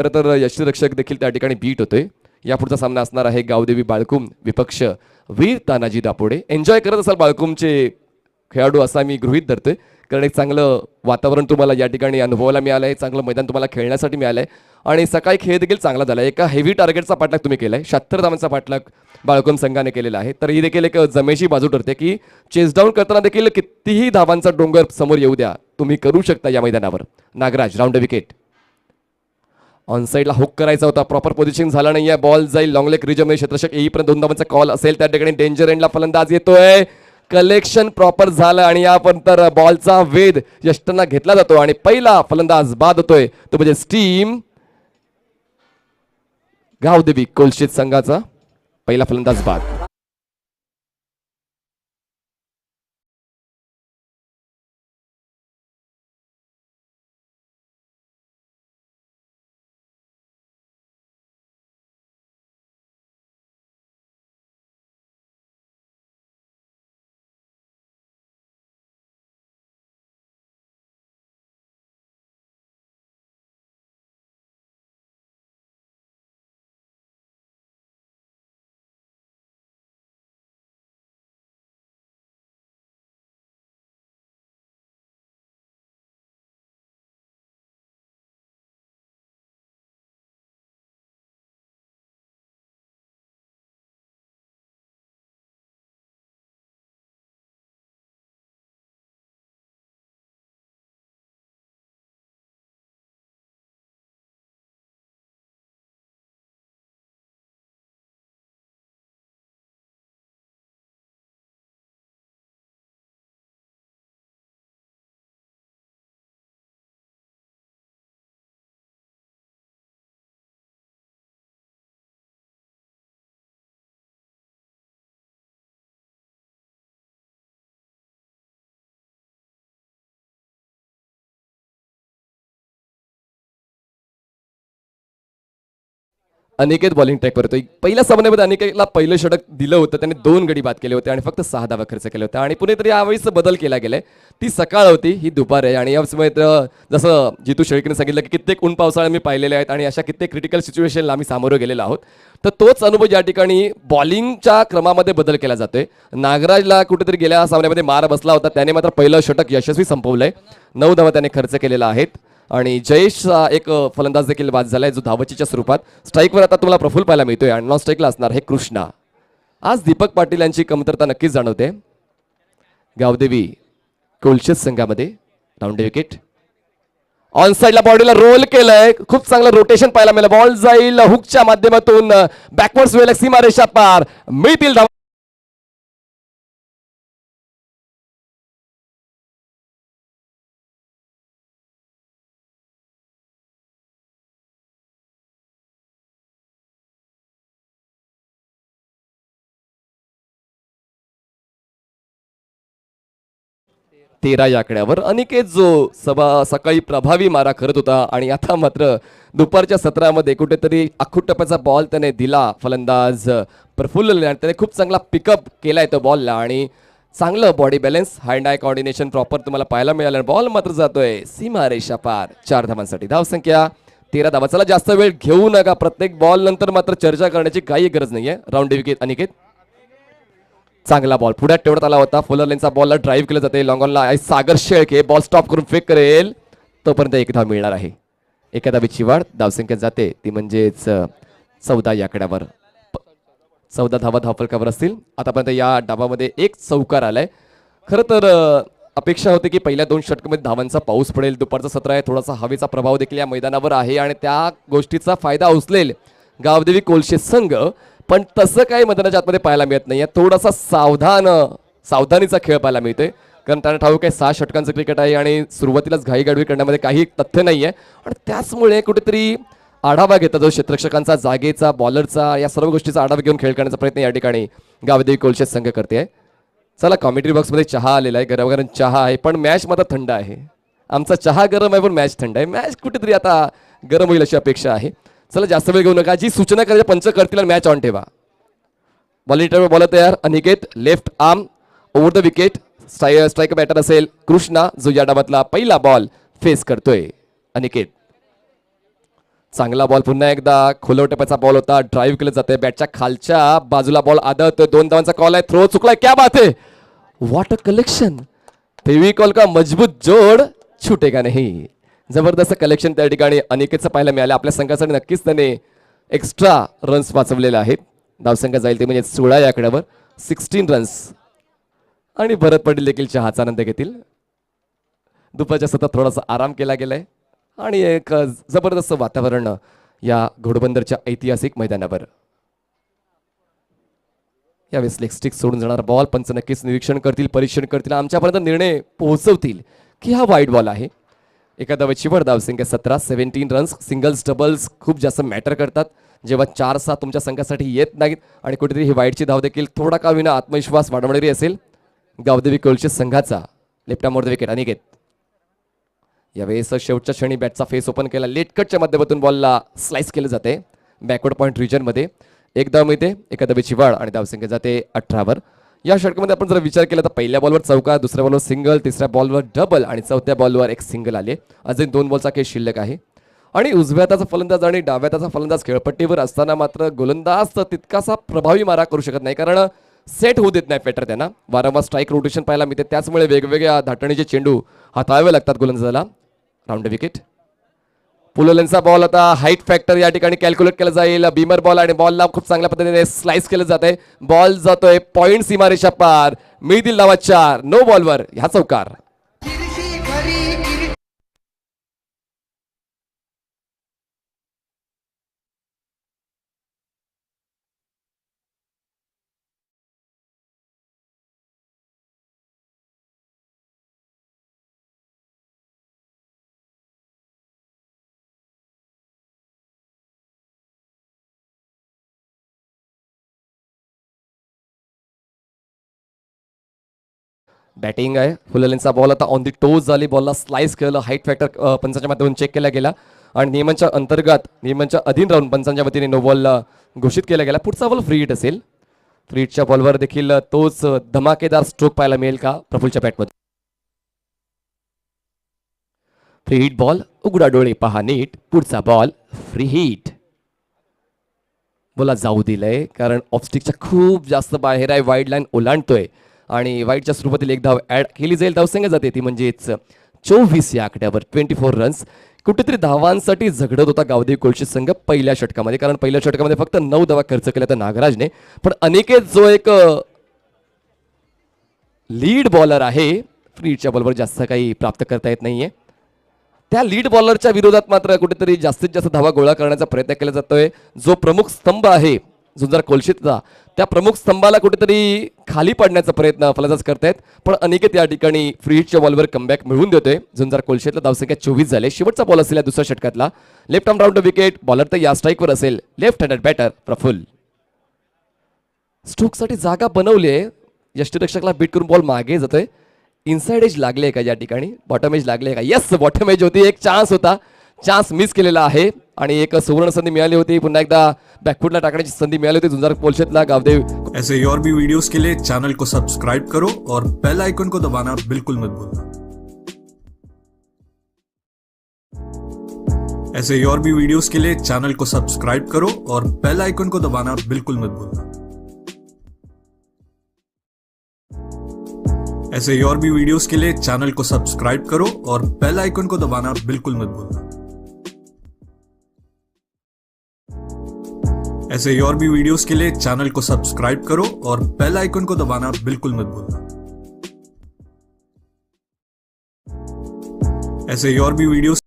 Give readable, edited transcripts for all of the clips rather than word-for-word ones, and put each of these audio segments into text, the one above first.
खरं तर यष्टीरक्षक देखील त्या ठिकाणी बीट होतोय. यापुढचा सामना असणार आहे गावदेवी बाळकुम विपक्ष वीर तानाजी दापोडे. एन्जॉय करत असाल बाळकुमचे खेळाडू असा मी गृहीत धरतोय, कारण एक चांगलं वातावरण तुम्हाला या ठिकाणी अनुभवायला मिळालं आहे, चांगलं मैदान तुम्हाला खेळण्यासाठी मिळालं आहे आणि सकाळी खेळ देखील चांगला झाला. एका हेवी टार्गेटचा पाठलाग तुम्ही केला आहे, 76 धावांचा पाठलाग बाळकुम संघाने केलेला आहे. तर ही देखील एक जमेची बाजू ठरते की चेस डाऊन करताना देखील कितीही धावांचा डोंगर समोर येऊ द्या, तुम्ही करू शकता या मैदानावर. Nagraj round wicket. ऑन साईडला हुक करायचा होता, प्रॉपर पोझिशन झाला नाहीये. बॉल जाईल लॉंग लेग रिजमध्ये, क्षेत्ररक्षक येईपर्यंत 2 धावांचा कॉल असेल. त्या ठिकाणी डेंजर एंडला फलंदाज येतोय, कलेक्शन प्रॉपर झालं आणि यानंतर बॉलचा वेध यष्टींना घेतला जातो आणि पहिला फलंदाज बाद होतोय तो म्हणजे स्टीम गावदेवी कोलशेत संघाचा पहिला फलंदाज बाद. अनिकेत बॉलिंग ट्रॅक करतोय. पहिल्या सामन्यामध्ये अनिकेतला पहिलं षटक दिलं होतं, त्याने 2 गडी बाद केले होते आणि फक्त 6 धावा खर्च केले होते आणि पुणे तरी यावेळीच बदल केला गेलाय. ती सकाळ होती, ही दुपार आहे आणि या समयात जसं जितू शेळकेने सांगितलं की कित्येक ऊन पावसाळा मी पाहिलेले आहेत आणि अशा कित्येक क्रिटिकल सिच्युएशनला आम्ही सामोरं गेलेलो आहोत. तर तोच अनुभव या ठिकाणी बॉलिंगच्या क्रमामध्ये बदल केला जातोय. नागराजला कुठेतरी गेल्या सामन्यामध्ये मार बसला होता, त्याने मात्र पहिलं षटक यशस्वी संपवलंय. 9 धावा त्याने खर्च केलेला आहेत आणि जयेशचा एक फलंदाज देखील बाद झालाय जो धावचीच्या स्वरूपात. स्ट्राईकवर आता तुम्हाला प्रफुल पाहायला मिळतोय आणि नॉन स्ट्राईकला असणार हे कृष्णा. आज दीपक पाटील यांची कमतरता नक्कीच जाणवते गावदेवी कोलशेत संघामध्ये. Round wicket. ऑन साईडला बॉडीला रोल केलंय, खूप चांगलं रोटेशन पाहायला मिळालं. बॉल जाईल हुकच्या माध्यमातून बॅकवर्ड्स वेळ सीमारेषा पार, मिळतील धावा. तेरा या आकड्यावर अनिकेत जो सकाळी प्रभावी मारा करत होता आणि आता मात्र दुपारच्या सत्रामध्ये कुठेतरी आखूट टप्प्याचा बॉल त्याने दिला फलंदाज प्रफुल्ल आणि त्याने खूप चांगला पिकअप केलाय तो बॉलला आणि चांगलं body balance hand I coordination proper तुम्हाला पाहायला मिळालं. बॉल मात्र जातोय सीमारेषा पार 4 धावांसाठी. धावसंख्या 13 धावा. चला जास्त वेळ घेऊ नका, प्रत्येक बॉल नंतर मात्र चर्चा करण्याची काही गरज नाहीये. Round wicket Aniket. चांगला बॉल पुढ्यात ठेवण्यात आला होता. फुलर लेनचा बॉलला ड्राईव्ह केलं जाते लॉंगॉनला. सागर शेळके बॉल स्टॉप करून फेक करेल, तोपर्यंत 1 धाव मिळणार आहे. 1 धावेची वाढ, धावसंख्या जाते ती म्हणजेच 14 या आकड्यावर. 14 धावा धावफलकावर असतील. आतापर्यंत या डावामध्ये 1 चौकार आलाय. खरं तर अपेक्षा होती की पहिल्या 2 षटकामध्ये धावांचा पाऊस पडेल. दुपारचा सत्र आहे, थोडासा हवेचा प्रभाव देखील या मैदानावर आहे आणि त्या गोष्टीचा फायदा उचलेल गावदेवी कोलशेत संघ. पण तसं काही मैदानाच्या आतमध्ये पाहायला मिळत नाहीये. थोडासा सावधानीचा खेळ पाहायला मिळतोय, कारण त्यांना ठाऊक आहे 6 षटकांचं क्रिकेट आहे आणि सुरुवातीलाच घाईगाडवी करण्यामध्ये काही तथ्य नाहीये आणि त्याचमुळे कुठेतरी आढावा घेता जो क्षेत्ररक्षकांचा, जागेचा, बॉलरचा, या सर्व गोष्टीचा आढावा घेऊन खेळ करण्याचा प्रयत्न या ठिकाणी गावदेवी कोलशेत संघ करते. चला कॉमेंट्री बॉक्समध्ये चहा आलेला आहे, गरम चहा आहे, पण मॅच मात्र थंड आहे. आमचा चहा गरम आहे पण मॅच थंड आहे. मॅच कुठेतरी आता गरम होईल अशी अपेक्षा आहे. चला जास्त वेळ घेऊ नका, जी सूचना करायची पंच करतील मॅच ऑन ठेवा. बॉलिंग बॉलर तयार. Aniket left arm over the wicket. Strike batter असेल कृष्णा जो या डावातला पहिला बॉल फेस करतोय. अनिकेत चांगला बॉल पुन्हा एकदा खोलव टप्प्याचा बॉल होता, ड्राईव्ह केलं जाते बॅटच्या खालच्या बाजूला बॉल आदळतोय, 2 धावांचा कॉल आहे, थ्रो चुकलाय, क्या बात आहे, व्हॉट अ कलेक्शन, फेविकॉल का मजबूत जोड छुटेगा नाही. जबरदस्त कलेक्शन त्या ठिकाणी अनिकेतचं पाहायला मिळालं. आपल्या संघासाठी नक्कीच त्याने एक्स्ट्रा रन्स वाचवलेले आहेत. धावसंख्या जाईल ते म्हणजे 16 या आकड्यावर 16 रन्स आणि भरत पटेल देखील चहाचा आनंद घेतील. दुपारच्या सतत थोडासा आराम केला गेलाय आणि एक जबरदस्त वातावरण या घोडबंदरच्या ऐतिहासिक मैदानावर. यावेळेस लेग स्टिक सोडून जाणार बॉल पंच नक्कीच निरीक्षण करतील, परीक्षण करतील, आमच्यापर्यंत निर्णय पोहोचवतील की हा वाईट बॉल आहे. एका धावेची वर धावसंख्या 17, 17 रन्स. सिंगल्स डबल्स खूप जास्त मॅटर करतात जेव्हा 4-6 तुमच्या संघासाठी येत नाहीत आणि कुठेतरी ही वाईटची धाव देखील थोडा का विना आत्मविश्वास वाढवणारी असेल. गावदेवी कोळशे संघाचा लेफ्ट आर्म विकेट अनिकेत. यावेळेस शेवटच्या क्षणी बॅटचा फेस ओपन केला, लेटकटच्या माध्यमातून बॉलला स्लाइस केलं जाते बॅकवर्ड पॉईंट रिजनमध्ये. एक धाव मिळते, एका धावेची वाढ आणि धावसंख्या जाते 18 वर. या षटकामध्ये आपण जर विचार केला तर पहिल्या बॉलवर चौका, दुसऱ्या बॉलवर सिंगल, तिसऱ्या बॉलवर डबल आणि चौथ्या बॉलवर एक सिंगल आले. अजून 2 बॉलचा खेळ शिल्लक आहे आणि उजव्या हाताचा फलंदाज आणि डाव्या हाताचा फलंदाज खेळपट्टीवर असताना मात्र गोलंदाज तितकासा प्रभावी मारा करू शकत नाही, कारण सेट होऊ देत नाही फेटर त्यांना. वारंवार स्ट्राईक रोटेशन पाहायला मिळते, त्याचमुळे वेगवेगळ्या धाटणीचे चेंडू हाताळावे लागतात गोलंदाजाला. Round wicket. पुलोलेनचा बॉल आता हाईट फॅक्टर या ठिकाणी कॅल्क्युलेट केला जाईल. बीमर बॉल आणि बॉलला खूप चांगल्या पद्धतीने स्लाइस केलं जात आहे. बॉल जातोय पॉइंट सीमारेषा पार, मिळतील धावा 4. नो बॉलवर ह्या चौकार. बॅटिंग आहे. फुललेनचा बॉल आता ऑन दी टोज झाली, बॉलला स्लाइस केलं, हाईट फॅक्टर पंचांच्या माध्यमातून चेक केला गेला आणि नियमांच्या अंतर्गत नियमांच्या अधीन राहून पंचांच्या वतीने नो बॉल घोषित केला गेला. पुढचा बॉल फ्री हिट असेल. फ्री हिटच्या बॉलवर देखील तोच धमाकेदार स्ट्रोक पाहायला मिळेल का प्रफुलच्या बॅटमध्ये. फ्री हिट बॉल, उघडा डोळे पहा नीट, पुढचा बॉल फ्री हिट. बोला जाऊ दिलंय कारण ऑफस्टिकच्या खूप जास्त बाहेर आहे, वाईड लाईन ओलांडतोय आणि वाईटच्या सुरुवातीला एक धाव ऍड केली जाईल, धावसंख्या जाते ती म्हणजेच 24 या आकड्यावर 24 रन्स. कुठेतरी धावांसाठी झगडत होता गावदेवी कोळशी संघ पहिल्या षटकामध्ये, कारण पहिल्या षटकामध्ये फक्त 9 धावा खर्च केल्या तर नागराजने. पण अनिकेत जो एक लीड बॉलर आहे, फ्रीडच्या बॉलवर जास्त काही प्राप्त करता येत नाहीये. त्या लीड बॉलरच्या विरोधात मात्र कुठेतरी जास्तीत जास्त धावा गोळा करण्याचा प्रयत्न केला जातोय. जो प्रमुख स्तंभ आहे झुंजार कोळशीचा, त्या प्रमुख स्तंभाला कुठेतरी खाली पाडण्याचा प्रयत्न फलंदाज करतायत. पण अनिकेत या ठिकाणी फ्री हिटच्या बॉलवर कमबॅक मिळवून देतोय. झुंजार कोळशीतला धावसंख्या 24 झाले. शेवटचा बॉल असेल या दुसऱ्या षटकातला. Left arm round wicket. Bowler तर या स्ट्राईकवर असेल, लेफ्ट हँडेड बॅटर प्रफुल्ल. स्ट्रोकसाठी जागा बनवली आहे, यष्टीरक्षकला बीट करून बॉल मागे जातोय. इनसाइड एज लागले का या ठिकाणी, बॉटम एज लागले का? येस, बॉटम एज होती. एक चान्स होता, चान्स मिस केलेला आहे आणि एक सुवर्ण संधी मिळाली होती. पुन्हा एकदा बॅकफुटला टाकण्याची संधी मिळाली होती झुंजार कोळशीतला गावदेव. ऐसे और भी वीडियोस के लिए चैनल को सब्सक्राइब करो और बेल आइकन को दबाना बिल्कुल मत भूलना. ऐसे और भी वीडियोस के लिए चैनल को सब्सक्राइब करो और बेल आइकन को दबाना बिल्कुल मत भूलना. ऐसे और भी वीडियोस के लिए चैनल को सब्सक्राइब करो और बेल आइकन को दबाना बिल्कुल मत भूलना. ऐसे और भी वीडियोस के लिए चैनल को सब्सक्राइब करो और बेल आइकन को दबाना बिल्कुल मत भूलना. ऐसे और भी वीडियोस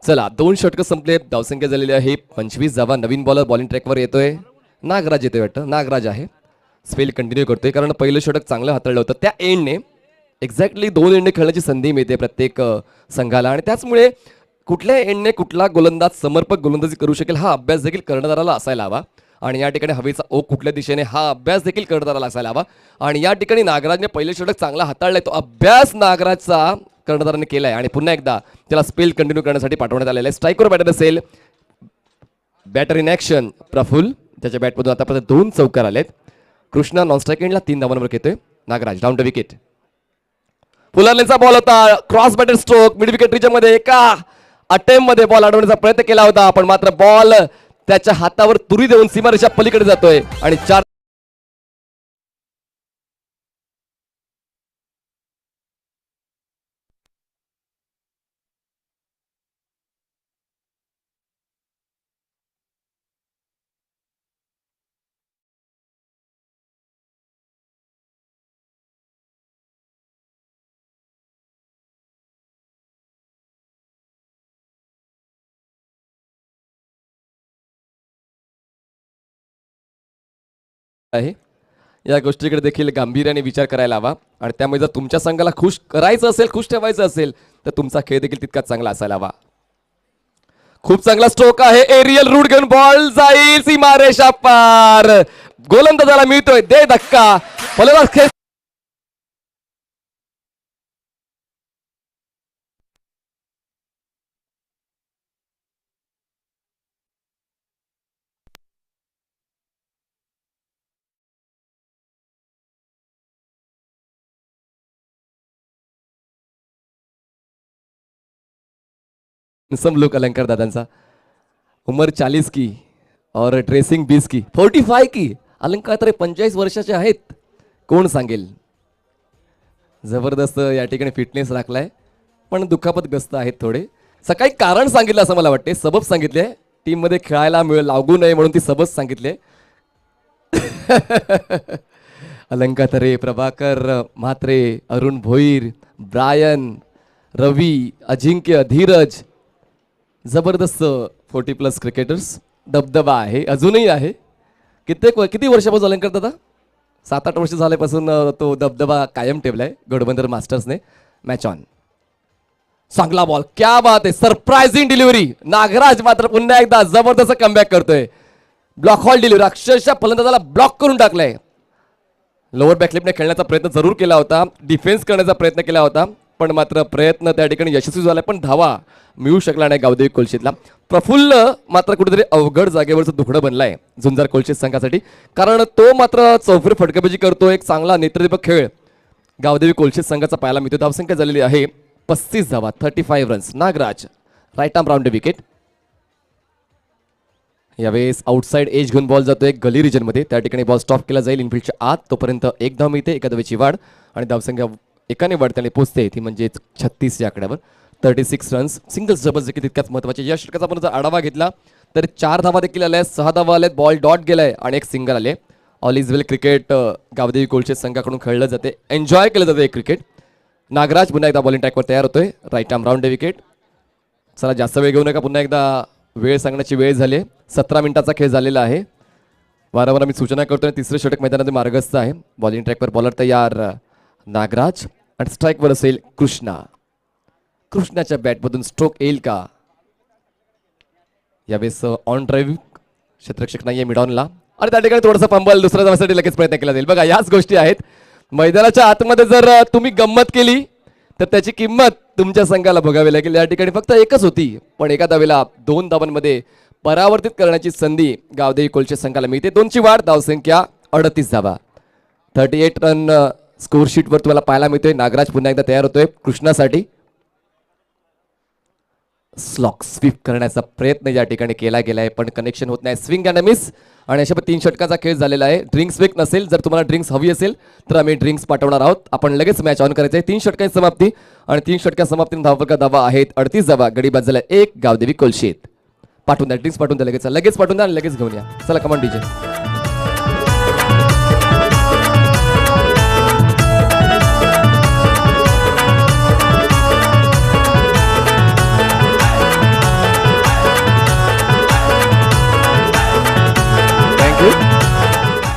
चला 2 षटकं संपलेत, धावसंख्या झालेली आहे 25 धावा. नवीन बॉलर बॉलिंग ट्रॅकवर येतोय, नागराज येतोय वाटतं. नागराज आहे, स्पेल कंटिन्यू करतोय कारण पहिलं षटक चांगलं हाताळलं होतं. त्या एंडने एक्झॅक्टली 2 एंडने खेळण्याची संधी मिळते प्रत्येक संघाला आणि त्याचमुळे कुठल्या एंडने कुठला गोलंदाज समर्पक गोलंदाजी करू शकेल हा अभ्यास देखील कर्णधाराला असायला हवा. आणि या ठिकाणी हवेचा ओघ कुठल्या दिशेने हा अभ्यास देखील कर्णधाराला असायला हवा. आणि या ठिकाणी नागराजने पहिले षटक चांगला हाताळलाय, तो अभ्यास नागराजचा कर्णधाराने केलाय आणि पुन्हा एकदा त्याला स्पेल कंटिन्यू करण्यासाठी पाठवण्यात आलेलं आहे. स्ट्रायकर बॅटर असेल बॅटर इन ॲक्शन प्रफुल्ल, त्याच्या बॅटमधून आतापर्यंत 2 चौकार आलेत. कृष्णा नॉन स्ट्राईक एंडला 3 धावांवर घेतोय. Nagraj down to wicket. फुलरलेनचा बॉल होता, cross batter stroke mid wicket region मध्ये एका अटेम्प्ट मध्ये बॉल अडवण्याचा प्रयत्न केला होता, पण मात्र बॉल त्याच्या हातावर तुरी देऊन सीमारेषा पलीकडे जातोय आणि 4 आहे. या गोष्टीकडे देखील गांभीर्याने विचार करायला हवा आणि त्यामुळे जर तुमच्या संघाला खुश करायचं असेल, खुश ठेवायचं असेल, तर तुमचा खेळ देखील तितकाच चांगला असायला हवा. खूप चांगला स्ट्रोक आहे, एरियल रूट घेऊन बॉल जाईल सीमारेषा पार. गोलंदाजाला मिळतोय दे धक्का. फलंदाज खेळ सम लुक अलंकार दादांचा. उमर 40 की और ड्रेसिंग 20 की, 45 की. अलंकार तर 45 वर्षाचे आहेत. कोण सांगेल. जबरदस्त या ठिकाणी फिटनेस राखलाय, पण दुखापतग्रस्त आहेत थोडे. सकाळी कारण सांगितलं असं मला वाटते, सबब सांगितले टीम मध्ये खेळायला लागू नये म्हणून ती सबब सांगितले. अलंकातरे, प्रभाकर म्हात्रे, अरुण भोईर, ब्रायन, रवी, अजिंक्य, धीरज, जबरदस्त 40+ क्रिकेटर्स. दबदबा आहे, अजूनही आहे. किती वर्षापासून अलंकार दादा? 7-8 वर्ष झाल्यापासून तो दबदबा कायम ठेवलाय घोडबंदर मास्टर्सने. Match on. चांगला बॉल, क्या बात आहे, सरप्राइझिंग डिलिव्हरी. नागराज मात्र पुन्हा एकदा जबरदस्त कमबॅक करतोय. ब्लॉक हॉल डिलिव्हरी, अक्षरशः फलंदाजाला ब्लॉक करून टाकलंय. लोअर बॅकलिपने खेळण्याचा प्रयत्न जरूर केला होता, डिफेन्स करण्याचा प्रयत्न केला होता, पण मात्र प्रयत्न त्या ठिकाणी यशस्वी झाला, पण धावा मिळू शकला नाही गावदेवी कोलशीतला. प्रफुल्ल मात्र कुठेतरी अवघड जागेवरचं दुखडं बनलाय झुंजार कोलशीत संघासाठी, कारण तो मात्र चौफरी फटकेबाजी करतो. एक चांगला नेत्रदीपक खेळ गावदेवी कोलशीत संघाचा पाहायला मिळतो. धावसंख्या झालेली आहे 35 धावा, 35 runs. Nagraj right arm round wicket. यावेळेस आउटसाइड एज घेऊन बॉल जातोय गली रिजन मध्ये, त्या ठिकाणी बॉल स्टॉप केला जाईल इनफिल्डच्या आत. तोपर्यंत 1 धाव मिळते, 1 धावेची वाढ आणि धावसंख्या एकाने वाढताना पोहोचते, ती म्हणजे 36 या आकड्यावर. 36 रन्स. सिंगल्स डबल्स देखील तितक्याच महत्वाचे. या षटकाचा आपण जर आढावा घेतला तर 4 धावा देखील आल्या, 6 धावा आल्यात, बॉल डॉट गेलाय आणि 1 सिंगल आले. All is well cricket Gavdevi Kolshet संघाकडून खेळलं जाते, एन्जॉय केलं जाते क्रिकेट. नागराज पुन्हा एकदा बॉलिंग ट्रॅकवर तयार होतोय. Right arm round wicket. चला जास्त वेळ घेऊ नका, पुन्हा एकदा वेळ सांगण्याची वेळ झाली. 17 मिनिटाचा खेळ झालेला आहे. वारंवार मी सूचना करतोय, तिसरे षटक मैदानात मार्गस्थ आहे. बॉलिंग ट्रॅकवर बॉलर तयार नागराज आणि स्ट्राईकवर असेल कृष्णा. कृष्णाच्या बॅटमधून स्ट्रोक येईल का? यावेळेस ऑन ड्राईव्ह क्षेत्ररक्षक नाहीये मिडॉनला आणि त्या ठिकाणी थोडासा पंबल दुसऱ्या धावासाठी लगेच प्रयत्न केला जाईल. बघा याच गोष्टी आहेत. मैदानाच्या आतमध्ये जर तुम्ही गंमत केली तर त्याची किंमत तुमच्या संघाला भोगावी लागेल. या ठिकाणी फक्त एकच होती, पण एका धावेला 2 धावांमध्ये परावर्तित करण्याची संधी गावदेवी कोलशेत संघाला मिळते. 2ची वाढ, धावसंख्या 38 धावा. 38 रन स्कोर शीटवर तुम्हाला पाहायला मिळतोय. नागराज पुन्हा एकदा तयार होतोय कृष्णासाठी. स्लॉक स्वीप करण्याचा प्रयत्न या ठिकाणी केला गेलाय, पण कनेक्शन होत नाही. स्विंग अँड मिस आणि अशा 3 षटकाचा खेळ झालेला आहे. ड्रिंक्स वेक नसेल, जर तुम्हाला ड्रिंक्स हवी असेल तर आम्ही ड्रिंक्स पाठवणार आहोत. आपण लगेच मॅच ऑन करायचं आहे. 3 षटकांची समाप्ती आणि 3 षटकांच्या समाप्तीने धावा आहेत 38 धावा. गडी बाजूला 1 गावदेवी कोलशेत. पाठवून द्या, ड्रिंक्स पाठवून द्या, लगेच पाठवून द्या आणि लगेच घेऊन या. चला कमान डीजे.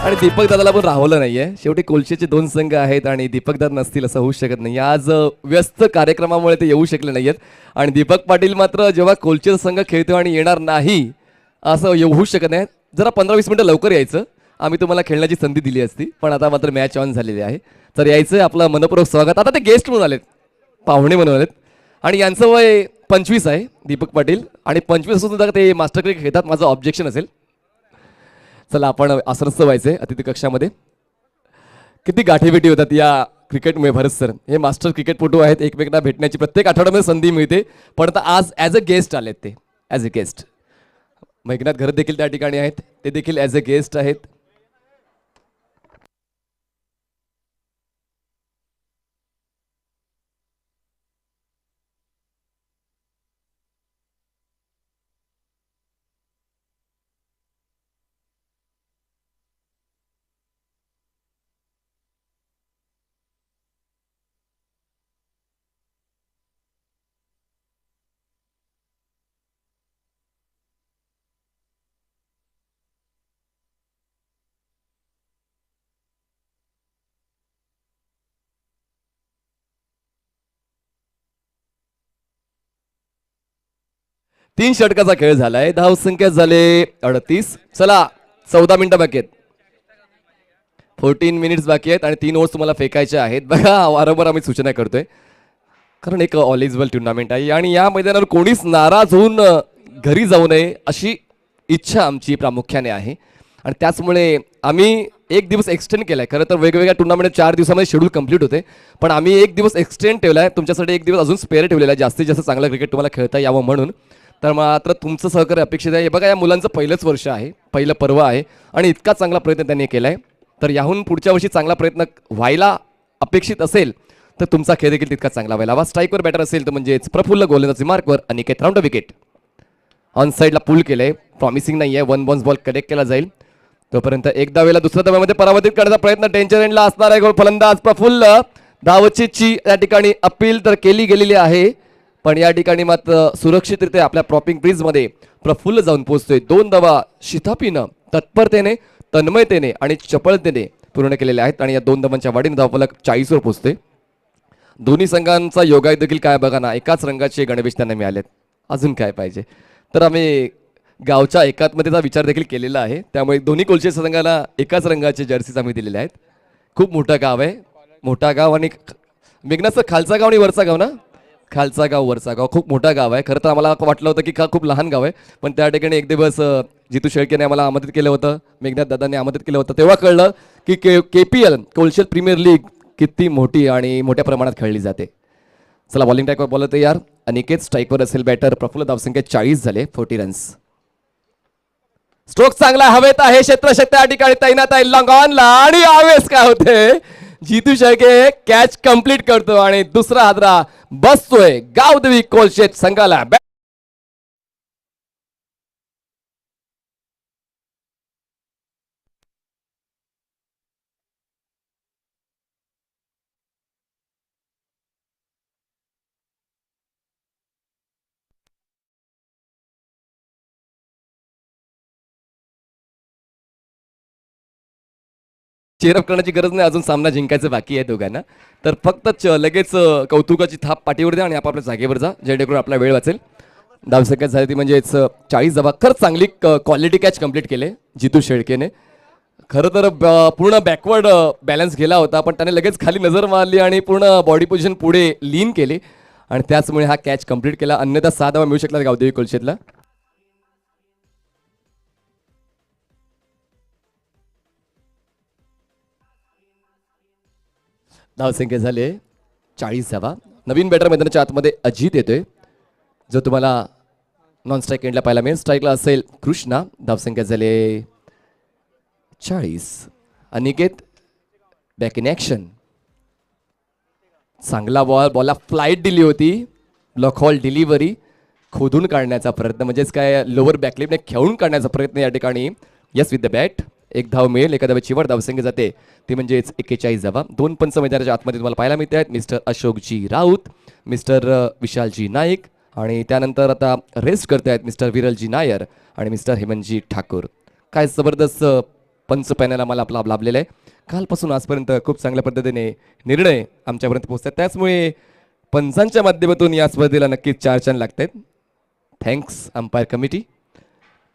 आणि दीपक दादाला पण राहवलं नाहीये. शेवटी कोलशेचे 2 संघ आहेत आणि दीपक दादा नसतील असं होऊ शकत नाही. आज व्यस्त कार्यक्रमामुळे ते येऊ शकले नाहीयेत आणि दीपक पाटील मात्र जेव्हा कोलशेचा संघ खेळतो आणि येणार नाही असं येऊ शकत नाही. जरा 15-20 मिनिटं लवकर यायचं, आम्ही तुम्हाला खेळण्याची संधी दिली असती, पण आता मात्र मॅच ऑन झालेली आहे. तर यायचं आपलं मनपूर्वक स्वागत. आता ते गेस्ट म्हणून आलेत, पाहुणे म्हणून आलेत आणि यांचं वय 25 आहे, दीपक पाटील, आणि 25 असून सुद्धा ते मास्टर क्रिकेट खेळतात. माझं ऑब्जेक्शन असेल. चला आपण आसनस्थ व्हायचे अतिथी कक्षामध्ये. किती गाठीभेटी होतात या क्रिकेटमुळे. भरत सर हे मास्टर क्रिकेटपटू आहेत, एकमेकांना भेटण्याची प्रत्येक आठवड्यामध्ये संधी मिळते. पण आता आज ॲज अ गेस्ट आलेत ते, ॲज अ गेस्ट. मेघनाथ घरत देखील त्या ठिकाणी आहेत, ते देखील ॲज अ गेस्ट आहेत. तीन षटकाचा खेळ झालाय. धावसंख्या झाले 38. चला 14 मिनिटं बाकी आहेत, 14 मिनिट्स बाकी आहेत आणि 3 ओव्हर्स तुम्हाला फेकायचे आहेत. बघा वारंवार आम्ही सूचना करतोय, कारण एक ऑल इज वेल टुर्नामेंट आहे आणि या मैदानावर कोणीच नाराज होऊन घरी जाऊ नये अशी इच्छा आमची प्रामुख्याने आहे. आणि त्याचमुळे आम्ही एक दिवस एक्सटेंड केलाय. खरं तर वेगवेगळ्या टुर्नामेंट 4 दिवसामध्ये शेड्यूल कंप्लीट होते, पण आम्ही एक दिवस एक्सटेंड ठेवलाय तुमच्यासाठी. एक दिवस अजून स्पेअर ठेवलेला आहे, जास्तीत जास्त चांगलं क्रिकेट तुम्हाला खेळता यावं म्हणून. तर मात्र तुमचं सहकार्य अपेक्षित आहे. हे बघा, या मुलांचं पहिलंच वर्ष आहे, पहिलं पर्व आहे आणि इतका चांगला प्रयत्न त्यांनी केला आहे. तर याहून पुढच्या वर्षी चांगला प्रयत्न व्हायला अपेक्षित असेल तर तुमचा खेळ देखील तितका चांगला व्हायला हवा. स्ट्राईकवर बॅटर असेल तर म्हणजेच प्रफुल्ल गोलंदाजी मार्कवर अनिकेत राऊंड विकेट. ऑन साईडला पुल केलंय, प्रॉमिसिंग नाही आहे. 1 बाउन्स बॉल कनेक्ट केला जाईल. तोपर्यंत एक धावेला दुसऱ्या धाव्यामध्ये परावर्तित करण्याचा प्रयत्न डेंजर एंडला असणार आहे. गोल फलंदाज प्रफुल्ल. धावचीची या ठिकाणी अपील तर केली गेलेली आहे, पण या ठिकाणी मात्र सुरक्षितरित्या आपल्या प्रॉपिंग ब्रिजमध्ये प्रफुल्ल जाऊन पोहोचतोय. 2 धावा शिताफीनं तत्परतेने, तन्मयतेने आणि चपळतेने पूर्ण केलेले आहेत आणि या 2 धावांच्या वाढीने धावफलक 40 वर पोहोचतोय. दोन्ही संघांचा योगायोग देखील काय बघा ना, एकाच रंगाचे गणवेश त्यांना मिळालेत. अजून काय पाहिजे. तर आम्ही गावच्या एकात्मतेचा विचार देखील केलेला आहे, त्यामुळे दोन्ही कोलशे संघाला एकाच रंगाचे जर्सीज आम्ही दिलेले आहेत. खूप मोठं गाव आहे, मोठा गाव. आणि मेघनाचं खालचा गाव आणि वरचा गाव ना, खालचा गाव वरचा गाव, खूप मोठा गाव आहे. खरं तर आम्हाला वाटलं होतं की खूप लहान गाव आहे, पण त्या ठिकाणी एक दिवस जितू शेळकेने आम्हाला आमंत्रित केलं होतं, मेघनाथ दादांनी आमंत्रित केलं होतं, तेव्हा कळलं की KPL कोलशेत प्रीमियर लीग किती मोठी आणि मोठ्या प्रमाणात खेळली जाते. चला बॉलिंग ट्रॅकवर बॉल तयार. अनिकेत स्ट्राईकवर असेल बॅटर. प्रफुल्ल धावसंख्या 40 झाले, 40 रन्स. स्ट्रोक चांगला हवेत आहे, क्षेत्रशक्ती या ठिकाणी तैनात आहे लॉंग ऑनला आणि यावेळेस काय होते, जितू शेळके कॅच कंप्लीट करतो आणि दुसरा हादरा बसतोय गावदेवी कोलशेत संघाला. चेअरअप करण्याची गरज नाही, अजून सामना जिंकायचं बाकी आहे दोघांना. तर फक्त लगेच कौतुकाची थाप पाठीवर द्या आणि आपापल्या जागेवर जा, जेणेकरून आपला वेळ वाचेल. धावसंख्या झाली ती म्हणजेच 40 धावा. खरंच चांगली क्वालिटी कॅच कंप्लीट केले जितू शेळकेने. खरं तर पूर्ण बॅकवर्ड बॅलन्स गेला होता, पण त्याने लगेच खाली नजर मारली आणि पूर्ण बॉडी पोझिशन पुढे लीन केली आणि त्याचमुळे हा कॅच कंप्लीट केला. अन्यथा 6 धावा मिळू शकला गावदेवी कोलशेतला. धावसंख्या झाले 40 धावा. नवीन बॅटर मैदानाच्या आतमध्ये अजित येतोय, जो तुम्हाला नॉन स्ट्राईक एंडला पाहायला मिळेल. स्ट्राईकला असेल कृष्णा. धावसंख्या झाले 40. Aniket back in action. चांगला बॉल, बॉलला फ्लाईट दिली होती, ब्लॉक हॉल डिलिव्हरी, खोदून काढण्याचा प्रयत्न, म्हणजेच काय लोअर बॅकलिपने खेळून काढण्याचा प्रयत्न या ठिकाणी. Yes with the bat. एक धाव मिळेल. एका धावेची वर धावसंख्या जाते ती म्हणजेच 41 धावा. 2 पंच मैदानाच्या आतमध्ये तुम्हाला पाहायला मिळते आहेत. मिस्टर अशोकजी राऊत, मिस्टर विशालजी नाईक आणि त्यानंतर आता रेस्ट करते आहेत मिस्टर विरलजी नायर आणि मिस्टर हेमंतजी ठाकूर. काय जबरदस्त पंच पॅनल आम्हाला आपला लाभलेला आहे. कालपासून आजपर्यंत खूप चांगल्या पद्धतीने निर्णय आमच्यापर्यंत पोहोचतात, त्याचमुळे पंचांच्या माध्यमातून या स्पर्धेला नक्कीच 4 छान लागतात. Thanks umpire committee.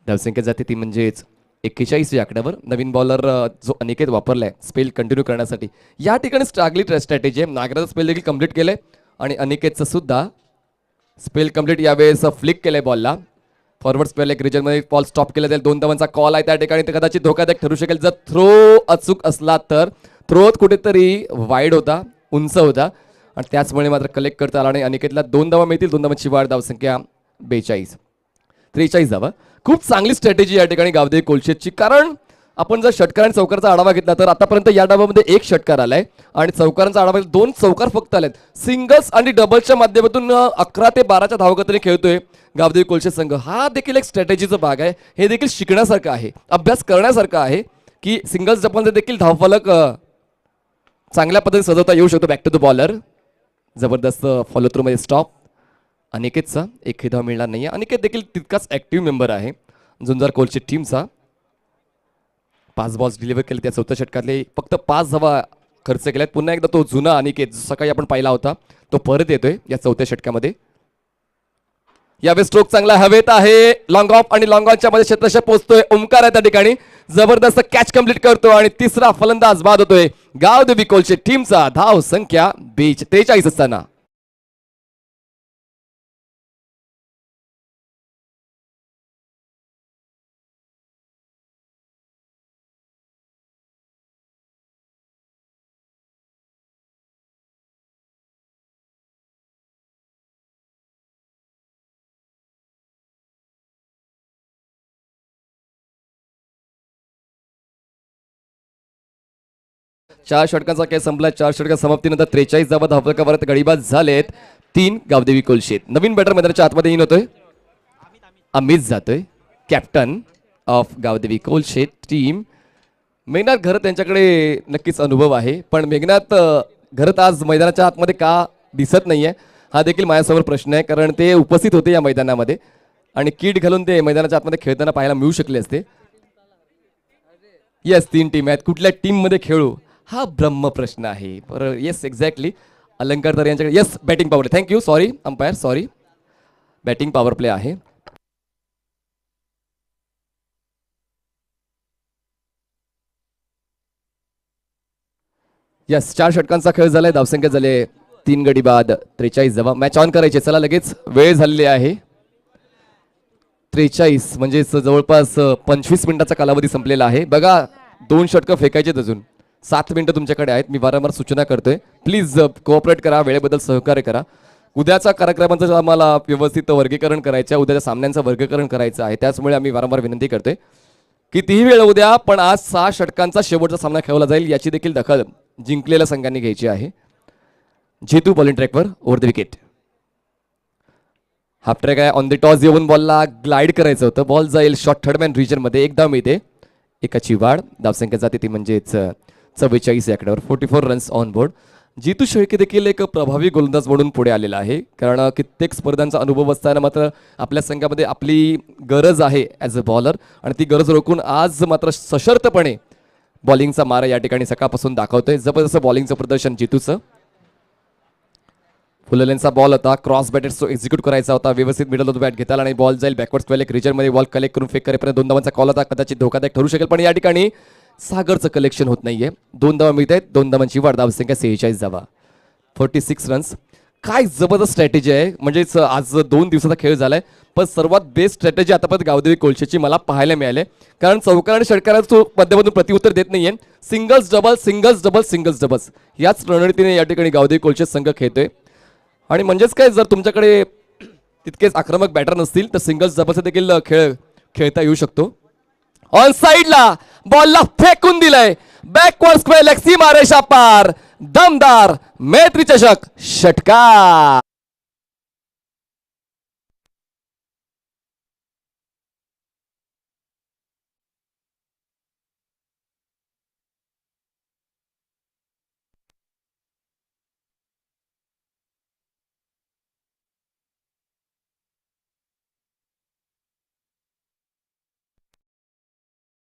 धावसंख्या जाते ती म्हणजेच 41 या आकड्यावर. नवीन बॉलर जो अनिकेत वापरलाय स्पेल कंटिन्यू करण्यासाठी, या ठिकाणी चांगली स्ट्रॅटेजी आहे. नागराचं स्पेल देखील कंप्लीट केलंय. आणि अनिकेतचं सुद्धा स्पेल कम्प्लीट यावेळेस फ्लिक केलंय बॉलला. फॉरवर्ड स्पेल एक रिजनमध्ये बॉल स्टॉप केला जाईल. 2 धावांचा कॉल आहे त्या ठिकाणी. ते कदाचित धोकादायक ठरू शकेल जर थ्रो अचूक असला तर. थ्रो कुठेतरी वाईड होता, उंच होता आणि त्याचमुळे मात्र कलेक्ट करता आला नाही. अनिकेतला 2 धावा मिळतील. 2 धावांची वाढ, धावसंख्या 43 धावा. खूप चांगली स्ट्रॅटेजी या ठिकाणी गावदेवी कोलशेतची. कारण आपण जर षटकार आणि चौकाराचा आढावा घेतला तर आतापर्यंत या डावामध्ये 1 षटकार आलाय आणि चौकारांचा आढावा 2 चौकार फक्त आलेत. सिंगल्स आणि डबल्सच्या माध्यमातून 11 ते 12च्या धावगतीने खेळतोय गावदेवी कोलशेत संघ. हा देखील एक स्ट्रॅटेजीचा भाग आहे. हे देखील शिकण्यासारखं आहे, अभ्यास करण्यासारखं आहे की सिंगल्स जपानचे देखील धावफलक चांगल्या पद्धतीने सजवता येऊ शकतो. बॅक टू द बॉलर, जबरदस्त फॉलो थ्रू मध्ये स्टॉप. अनिकेतचा एकही धाव मिळणार नाही आहे. अनिकेत देखील तितकाच ऍक्टिव्ह मेंबर आहे झुंजार कोलशेत टीमचा. 5 बॉल्स डिलिव्हर केले त्या 4थ्या षटकातले. फक्त 5 धावा खर्च केल्यात. पुन्हा एकदा तो जुना अनिकेत जो सकाळी आपण पाहिला होता तो परत येतोय या 4थ्या षटकामध्ये. यावेळी स्ट्रोक चांगला हवेत आहे. लॉंग ऑफ आणि लॉंग ऑनच्या मध्ये क्षेत्रशः पोहोचतोय. ओमकार आहे त्या ठिकाणी, जबरदस्त कॅच कंप्लीट करतो आणि तिसरा फलंदाज बाद होतोय गावदेवी कोलशेत टीमचा. धाव संख्या 43 असताना. चार षटकांचा खेळ संपला. 4 षटका समाप्तीनंतर 43 धावा धावफलकावर गडीबाज झालेत 3 गावदेवी कोलशेत. नवीन बॅटर मैदानाच्या आतमध्ये येऊन होतोय. अमित जातोय, captain of Gavdevi Kolshet team. Meghnath Gharat त्यांच्याकडे नक्कीच अनुभव आहे, पण मेघनाथ घरत आज मैदानाच्या आतमध्ये का दिसत नाहीये हा देखील माझ्यासमोर प्रश्न आहे. कारण ते उपस्थित होते या मैदानामध्ये आणि किट घालून ते मैदानाच्या आतमध्ये खेळताना पाहायला मिळू शकले असते. येस, 3 टीम आहेत. कुठल्या टीम मध्ये खेळू हा ब्रह्म प्रश्न आहे. बरं, येस एक्झॅक्टली. अलंकार तर यांच्याकडे yes batting power. Thank you, sorry umpire, sorry. Batting power play आहे. यस, 4 षटकांचा खेळ झालाय. धावसंख्या झाले 3 गडी बाद 43 धावा. मॅच ऑन करायचे. चला लगेच, वेळ झालेली आहे. 43 म्हणजे जवळपास 25 मिनिटाचा कालावधी संपलेला आहे. बघा, 2 षटकं फेकायचे अजून. 7 मिनिटं तुमच्याकडे आहेत. मी वारंवार सूचना करतोय, प्लीज कोऑपरेट करा, वेळेबद्दल सहकार्य करा. उद्याच्या कार्यक्रमांचं आम्हाला व्यवस्थित वर्गीकरण करायचं आहे, उद्याच्या सामन्यांचं वर्गीकरण करायचं आहे. त्याचमुळे आम्ही वारंवार विनंती करतोय कितीही वेळ उद्या, पण आज 6 षटकांचा शेवटचा सामना खेळवला जाईल याची देखील दखल जिंकलेल्या संघांनी घ्यायची आहे. जेतू बॉलिंग ट्रॅकवर over the wicket. Half track आहे. ऑन द टॉस येऊन बॉलला ग्लाइड करायचं होतं. बॉल जाईल शॉर्ट थर्डमॅन रिजनमध्ये. 1 धाव मिळते, 1ची वाढ. धावसंख्या जाते ती म्हणजेच 44 या आकड्यावर. 44 रन्स ऑन बोर्ड. जितू शेळके देखील एक प्रभावी गोलंदाज म्हणून पुढे आलेला आहे. कारण कित्येक स्पर्धांचा अनुभव असताना मात्र आपल्या संघामध्ये आपली गरज आहे ॲज अ बॉलर आणि ती गरज रोखून आज मात्र सशर्तपणे बॉलिंगचा मारा या ठिकाणी सकाळपासून दाखवतोय. जबरदस्त बॉलिंगचं प्रदर्शन जितूचं. फुललेनचा बॉल होता, क्रॉस बॅटेड तो एक्झिक्यूट करायचा होता. व्यवस्थित मिडल ऑफ द बॅट घेता आला आणि बॉल जाईल बॅकवर्ड स्पेल एक रिजनमध्ये. बॉल कलेक्ट करून फेक करेपर्यंत 2 धावांचा कॉल होता. कदाचित धोकादायक ठरू शकेल, पण या ठिकाणी सागरचं कलेक्शन होत नाहीये. 2 धावा मिळत आहेत. 2 धावांची वाढ. धावसंख्या 46 धावा. 46 रन्स. काय जबरदस्त स्ट्रॅटेजी आहे. म्हणजेच आज 2 दिवसाचा खेळ झालाय, पण सर्वात बेस्ट स्ट्रॅटेजी आतापर्यंत गावदेवी कोलशेची मला पाहायला मिळाले. कारण चौकार आणि षटकारात तो माध्यमातून प्रतिउत्तर देत नाहीये. Singles double, singles double, singles doubles याच रणनीतीने या ठिकाणी गावदेवी कोलशेत संघ खेळतोय. आणि म्हणजेच काय, जर तुमच्याकडे तितकेच आक्रमक बॅटर नसतील तर सिंगल्स डबल्स देखील खेळता येऊ शकतो. ऑन साइडला बॉलला फेकून दिलंय. बॅकवर्ड स्क्वेअर लेग सीमा रेषा पार. दमदार मैत्री चषक षटकार.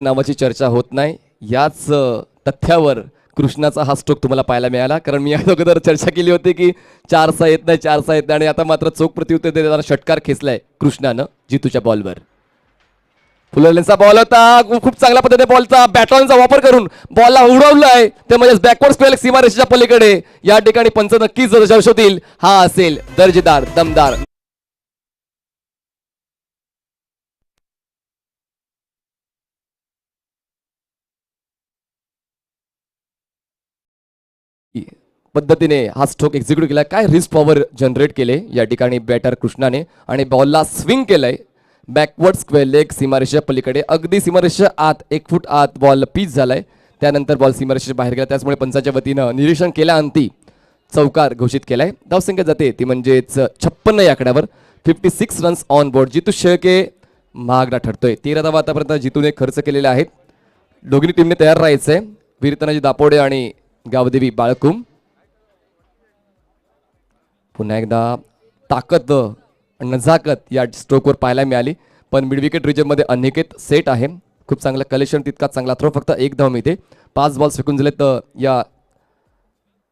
नावाची चर्चा होत नाही. याच तथ्यावर कृष्णाचा हा स्ट्रोक तुम्हाला पाहायला मिळाला. कारण मी या अगोदर चर्चा केली होती की 4 येत नाही, 4 येत नाही आणि आता मात्र चोख प्रत्युत्तर देताना षटकार खेचलाय कृष्णानं जितूच्या बॉलवर. फुलरलेनचा बॉल होता, खूप चांगल्या पद्धतीने बॉलचा बॅटॉनचा वापर करून बॉलला उडवलाय ते म्हणजे बॅकवर्ड स्क्वेअर सीमारेषेच्या पलीकडे. या ठिकाणी पंच नक्कीच दर्शवतील हा असेल दर्जेदार दमदार. पद्धतीने हा स्ट्रोक एक्झिक्यूट केला. काय रिस्क पॉवर जनरेट केले या ठिकाणी बॅटर कृष्णाने आणि बॉलला स्विंग केलंय बॅकवर्ड स्क्वेअर लेग सीमारेषेच्या पलीकडे. अगदी सीमारेषेच्या आत 1 फूट आत बॉल पीच झालाय. त्यानंतर बॉल सीमारेषेच्या बाहेर गेला. त्याचमुळे पंचाच्या वतीनं निरीक्षण केल्याअंती चौकार घोषित केलाय. धावसंख्या जाते ती म्हणजेच 56 या आकड्यावर. 56 रन्स ऑन बोर्ड. जितू शेळके महागडा ठरतोय. 13 धावा आतापर्यंत जितूने खर्च केलेले आहेत. दोघी टीमने तयार राहायचंय. वीरतनाजी दापोडे आणि गावदेवी बाळकुम. पुन्हा एकदा ताकद नजाकत या स्ट्रोकवर पाहायला मिळाली. पण मिड विकेट रिजनमध्ये अनिकेत सेट आहे. खूप चांगलं कलेक्शन, तितका चांगला थ्रो. फक्त 1 धाव मिळते. 5 बॉल फेकून झाले तर या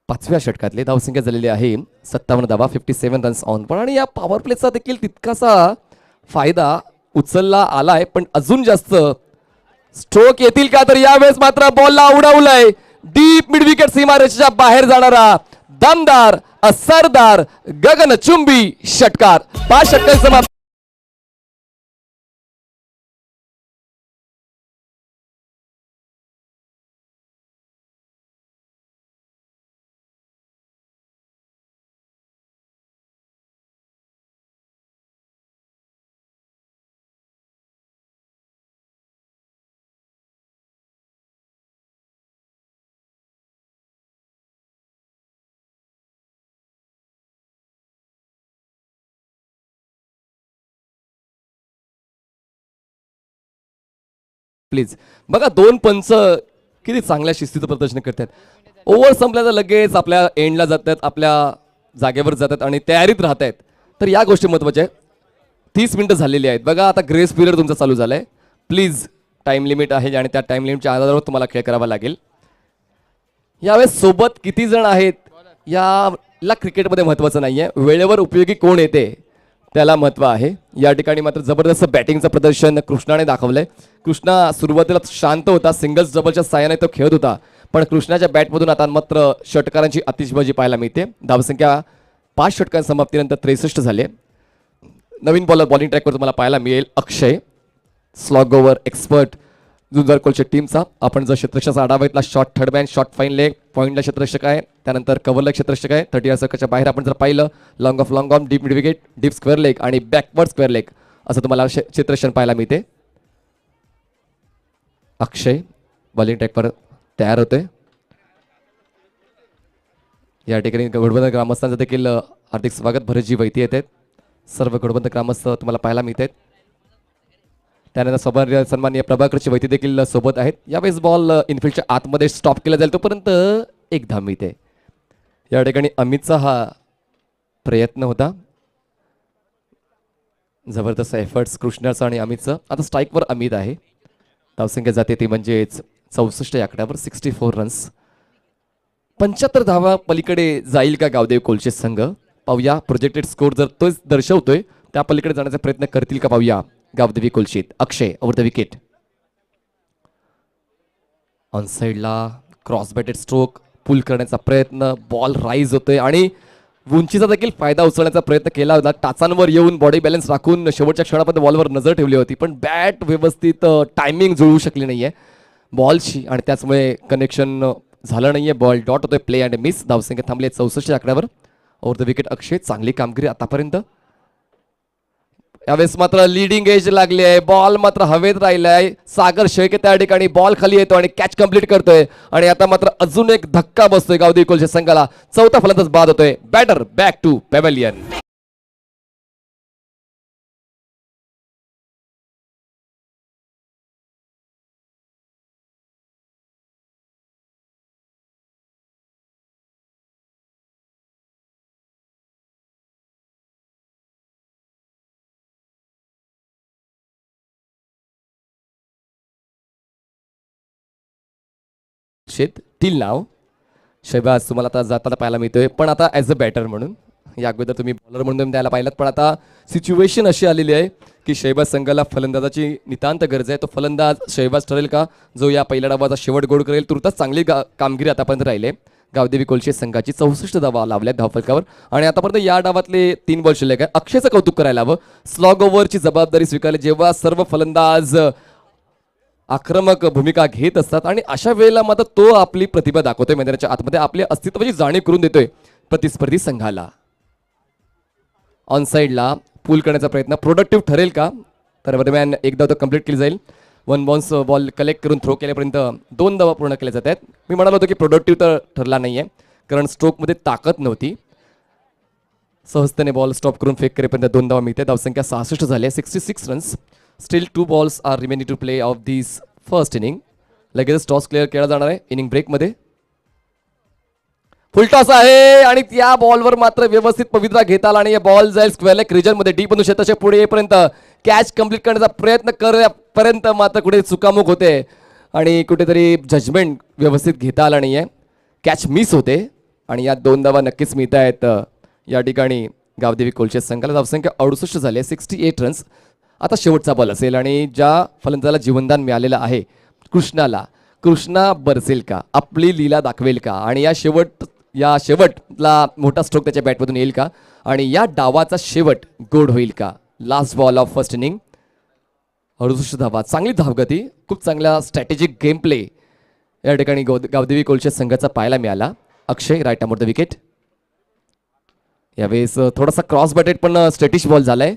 5व्या षटकातले. धावसंख्या झालेली आहे 57 धावा. 57 रन्स ऑन. पण आणि या पॉवर प्लेचा देखील तितकासा फायदा उचलला आलाय. पण अजून जास्त स्ट्रोक येतील का, तर यावेळेस मात्र बॉलला उडवलंय डीप मिड विकेट सीमारेषेच्या बाहेर जाणारा दमदार असरदार गगनचुंबी षटकार. 5 षटकार समाप्त. प्लीज बघा, 2 पंच किती चांगल्या शिस्तीचं प्रदर्शन करतात. ओव्हर संपल्याचं लगेच आपल्या एंडला जातात, आपल्या जागेवर जातात आणि तयारीत राहत आहेत. तर या गोष्टी महत्त्वाच्या आहेत. 30 मिनिटं झालेली आहेत. बघा आता ग्रेस पिरियड तुमचा चालू झालाय. प्लीज टाइम लिमिट आहे आणि त्या टाइम लिमिटच्या आधारावर तुम्हाला खेळ करावा लागेल. यावेळेस सोबत किती जण आहेत याला क्रिकेटमध्ये महत्त्वाचं नाहीये, वेळेवर उपयोगी कोण येते त्याला महत्त्व आहे. या ठिकाणी मात्र जबरदस्त बॅटिंगचं प्रदर्शन कृष्णाने दाखवलंय. कृष्णा सुरुवातीला शांत होता, सिंगल्स डबलच्या साहाय्याने तो खेळत होता. पण कृष्णाच्या बॅटमधून आता मात्र षटकारांची आतिषबाजी पाहायला मिळते. धावसंख्या 5 षटकां समाप्तीनंतर 63 झाले. नवीन बॉलर बॉलिंग ट्रॅकवर तुम्हाला पाहायला मिळेल अक्षय, स्लॉग गोवर एक्सपर्ट जुन्नर कोलच्या टीमचा. आपण जर क्षेत्ररक्षणाचा आढावा घेतला, short third man, short fine leg, पॉईंटला क्षेत्ररक्षक आहे, त्यानंतर कव्हरला क्षेत्ररक्षक आहे. 30 सर्कलच्या बाहेर आपण जर पाहिलं long of long on, deep mid wicket, deep square leg आणि बॅकवर्ड स्क्वेअर लेग असं तुम्हाला क्षेत्ररक्षण पाहायला मिळते. अक्षय बॉलिंग ट्रॅकवर तयार होते. या ठिकाणी घोडबंद ग्रामस्थांचं देखील हार्दिक स्वागत. भरतजी वैती येत आहेत. सर्व घोडबंद ग्रामस्थ तुम्हाला पाहायला मिळत आहेत. त्यानंतर सन्माननीय प्रभाकरची वैती देखील सोबत आहेत. यावेळेस बॉल इनफिल्डच्या आतमध्ये स्टॉप केला जाईल, तोपर्यंत 1 धाव मिळते. या ठिकाणी अमितचा हा प्रयत्न होता. जबरदस्त एफर्ट्स कृष्णाचं आणि अमितचं. आता स्ट्राईकवर अमित आहे. धावसंख्या जाते ती म्हणजेच 64 या आकड्यावर. 64 रन्स. 75 धावा पलीकडे जाईल का गावदेव कोलचे संघ, पाहूया. प्रोजेक्टेड स्कोर जर तोच दर्शवतोय, त्या पलीकडे जाण्याचा प्रयत्न करतील का पाहूया गावदेवी कोलशीत. अक्षय ओव्हर द विकेट. ऑन साइडला क्रॉस बॅटेड स्ट्रोक पुल करण्याचा प्रयत्न. बॉल राईज होतोय आणि उंचीचा देखील फायदा उचलण्याचा प्रयत्न केला होता. टाचांवर येऊन बॉडी बॅलन्स राखून शेवटच्या क्षणापर्यंत बॉलवर नजर ठेवली होती, पण बॅट व्यवस्थित टायमिंग जुळवू शकली नाहीये बॉलशी आणि त्याचमुळे कनेक्शन झालं नाहीये. बॉल डॉट होतोय. Play and miss. धावसंख्या थांबली 64 आकड्यावर. ओव्हर द विकेट अक्षय. चांगली कामगिरी आतापर्यंत. यावेळेस मात्र लिडिंग एज लागली आहे. बॉल मात्र हवेत राहिलाय. सागर शेळके त्या ठिकाणी बॉल खाली येतो आणि कॅच कंप्लीट करतोय आणि आता मात्र अजून एक धक्का बसतोय गावदेवी कोलच्या संघाला. 4था फलंदाज बाद होतोय. Batter back to pavilion. Till नाव शहबाज तुम्हाला आता जाताना पाहायला मिळतोय, पण आता ॲज अ बॅटर म्हणून या अगोदर तुम्ही बॉलर म्हणून द्यायला पाहिलात, पण आता सिच्युएशन अशी आलेली आहे की शहबाज संघाला फलंदाजाची नितांत गरज आहे. तो फलंदाज शहबाज ठरेल का, जो या पहिल्या डावाचा शेवट गोड करेल. तुर्तास चांगली कामगिरी आतापर्यंत राहिले. गावदेवी कोलशे संघाची 64 धावा लावल्यात धावफलकावर आणि आतापर्यंत या डावातले 3 बॉल शिल्लक आहे. अक्षयचं कौतुक करायला हवं, स्लॉग ओव्हरची जबाबदारी स्वीकारली जेव्हा सर्व फलंदाज आक्रमक भूमिका घेत असतात आणि अशा वेळेला मात्र तो आपली प्रतिभा दाखवतोय. मैदानाच्या आतमध्ये आपल्या अस्तित्वाची जाणीव करून देतोय प्रतिस्पर्धी संघाला. ऑन साईडला पूल करण्याचा प्रयत्न प्रोडक्टिव्ह ठरेल का, तर दरम्यान एक धाव कंप्लीट केली जाईल. 1 बाउन्स बॉल कलेक्ट करून थ्रो केल्यापर्यंत 2 धावा पूर्ण केल्या जात आहेत. मी म्हणालो होतो की प्रोडक्टिव्ह तर ठरला नाहीये कारण स्ट्रोकमध्ये ताकद नव्हती. सहजतेने बॉल स्टॉप करून फेक करेपर्यंत 2 धावा मिळते. धावसंख्या 66 झाली आहे. 66 runs. Still 2 balls are remaining to play of this first inning. लगेच टॉस क्लिअर केला जाणार आहे इनिंग ब्रेकमध्ये. फुल टॉस आहे आणि त्या बॉलवर मात्र व्यवस्थित पवित्रा घेता आला आणि बॉल जाईल स्क्वेअर लेग रिजनमध्ये. डीप मधून शेताच्या पुढे येईपर्यंत कॅच कंप्लीट करण्याचा प्रयत्न करेपर्यंत मात्र कुठे चुकामुक होते आणि कुठेतरी जजमेंट व्यवस्थित घेता आला नाहीये. कॅच मिस होते आणि या 2 धावा नक्कीच मिळत आहेत या ठिकाणी गावदेवी कोलशे संघाला. धावसंख्या 68 झाली आहे. 68 रन्स. आता शेवटचा बॉल असेल आणि ज्या फलंदाजाला जीवनदान मिळालेलं आहे कृष्णा बरसेल का, आपली लीला दाखवेल का आणि या शेवटला मोठा स्ट्रोक त्याच्या बॅटमधून येईल का आणि या डावाचा शेवट गोड होईल का. Last ball of first inning. 68 धावा. चांगली धावगती, खूप चांगला स्ट्रॅटेजिक गेम प्ले या ठिकाणी गावदेवी कोलशे संघाचा पाहायला मिळाला. अक्षय राईट आउट द विकेट. यावेळेस थोडासा क्रॉस बॅटेड पण स्ट्रेटिश बॉल झालाय.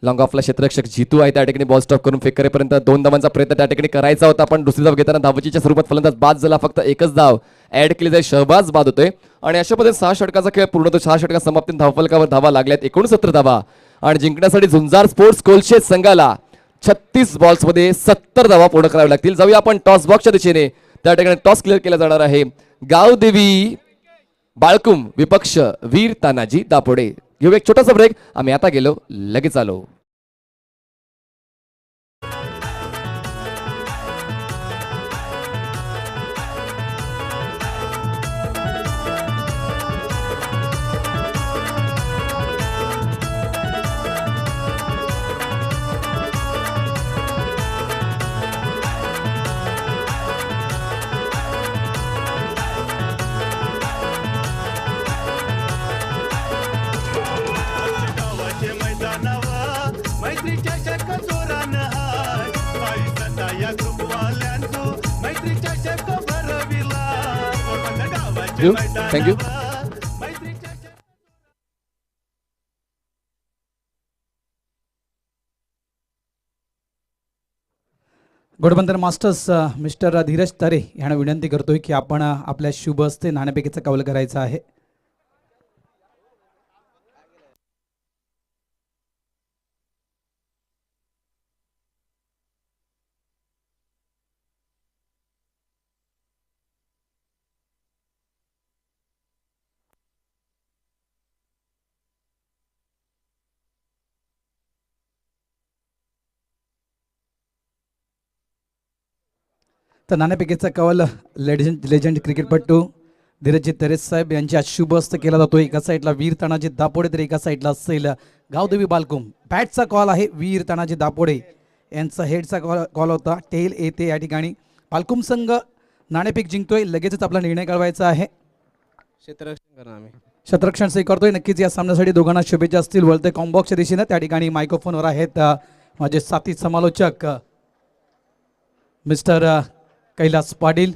लॉंग ऑफला क्षेत्ररक्षक जितू आहे त्या ठिकाणी बॉल स्टॉप करून फेक करेपर्यंत 2 धावांचा प्रयत्न त्या ठिकाणी करायचा होता पण दुसरी धाव घेताना धावचीच्या स्वरूपात फलंदाज बाद झाला. फक्त एकच धाव ऍड केली जाईल. शहबाज बाद होतोय आणि अशा पद्धतीने 6 षटकाचा खेळ पूर्ण होतो. 6 षटका समाप्तीत धावफलकावर धावा लागल्यात 69 धावा आणि जिंकण्यासाठी झुंजार स्पोर्ट्स कोलशे संघाला 36 बॉल्समध्ये 70 धावा पूर्ण कराव्या लागतील. जाऊया आपण टॉस बॉक्सच्या दिशेने. त्या ठिकाणी टॉस क्लिअर केला जाणार आहे. गावदेवी बाळकुम विपक्ष वीर तानाजी दापोडे. घेऊ एक छोटासा ब्रेक. आम्ही आता गेलो लगेच आलो. Thank you. Ghodbunder masters mister Dheeraj तारे यांना विनंती करतोय की आपण आपल्या शुभ हस्ते नाणेफेकीचा कौल करायचा आहे. तर नाणेफेकीचा कौल लेजंड क्रिकेटपटू धीरजजी तरेस साहेब यांच्या शुभ हस्ते केला जातो. एका साईडला वीर तानाजी दापोडे तर एका साईडला असेल गावदेवी बालकुम. बॅटचा कॉल आहे वीर तानाजी दापोडे यांचा. हेडचा कॉल होता टेल येते या ठिकाणी. बालकुम संघ नाणेफेक जिंकतोय. लगेचच आपला निर्णय कळवायचा आहे. क्षेत्ररक्षण स्वीकारतोय. नक्कीच या सामन्यासाठी दोघांना शुभेच्छा असतील. वळते कॉम्बॉक्सच्या दिशेने त्या ठिकाणी मायक्रोफोनवर आहेत माझे साथी समालोचक मिस्टर कैलास पाटील.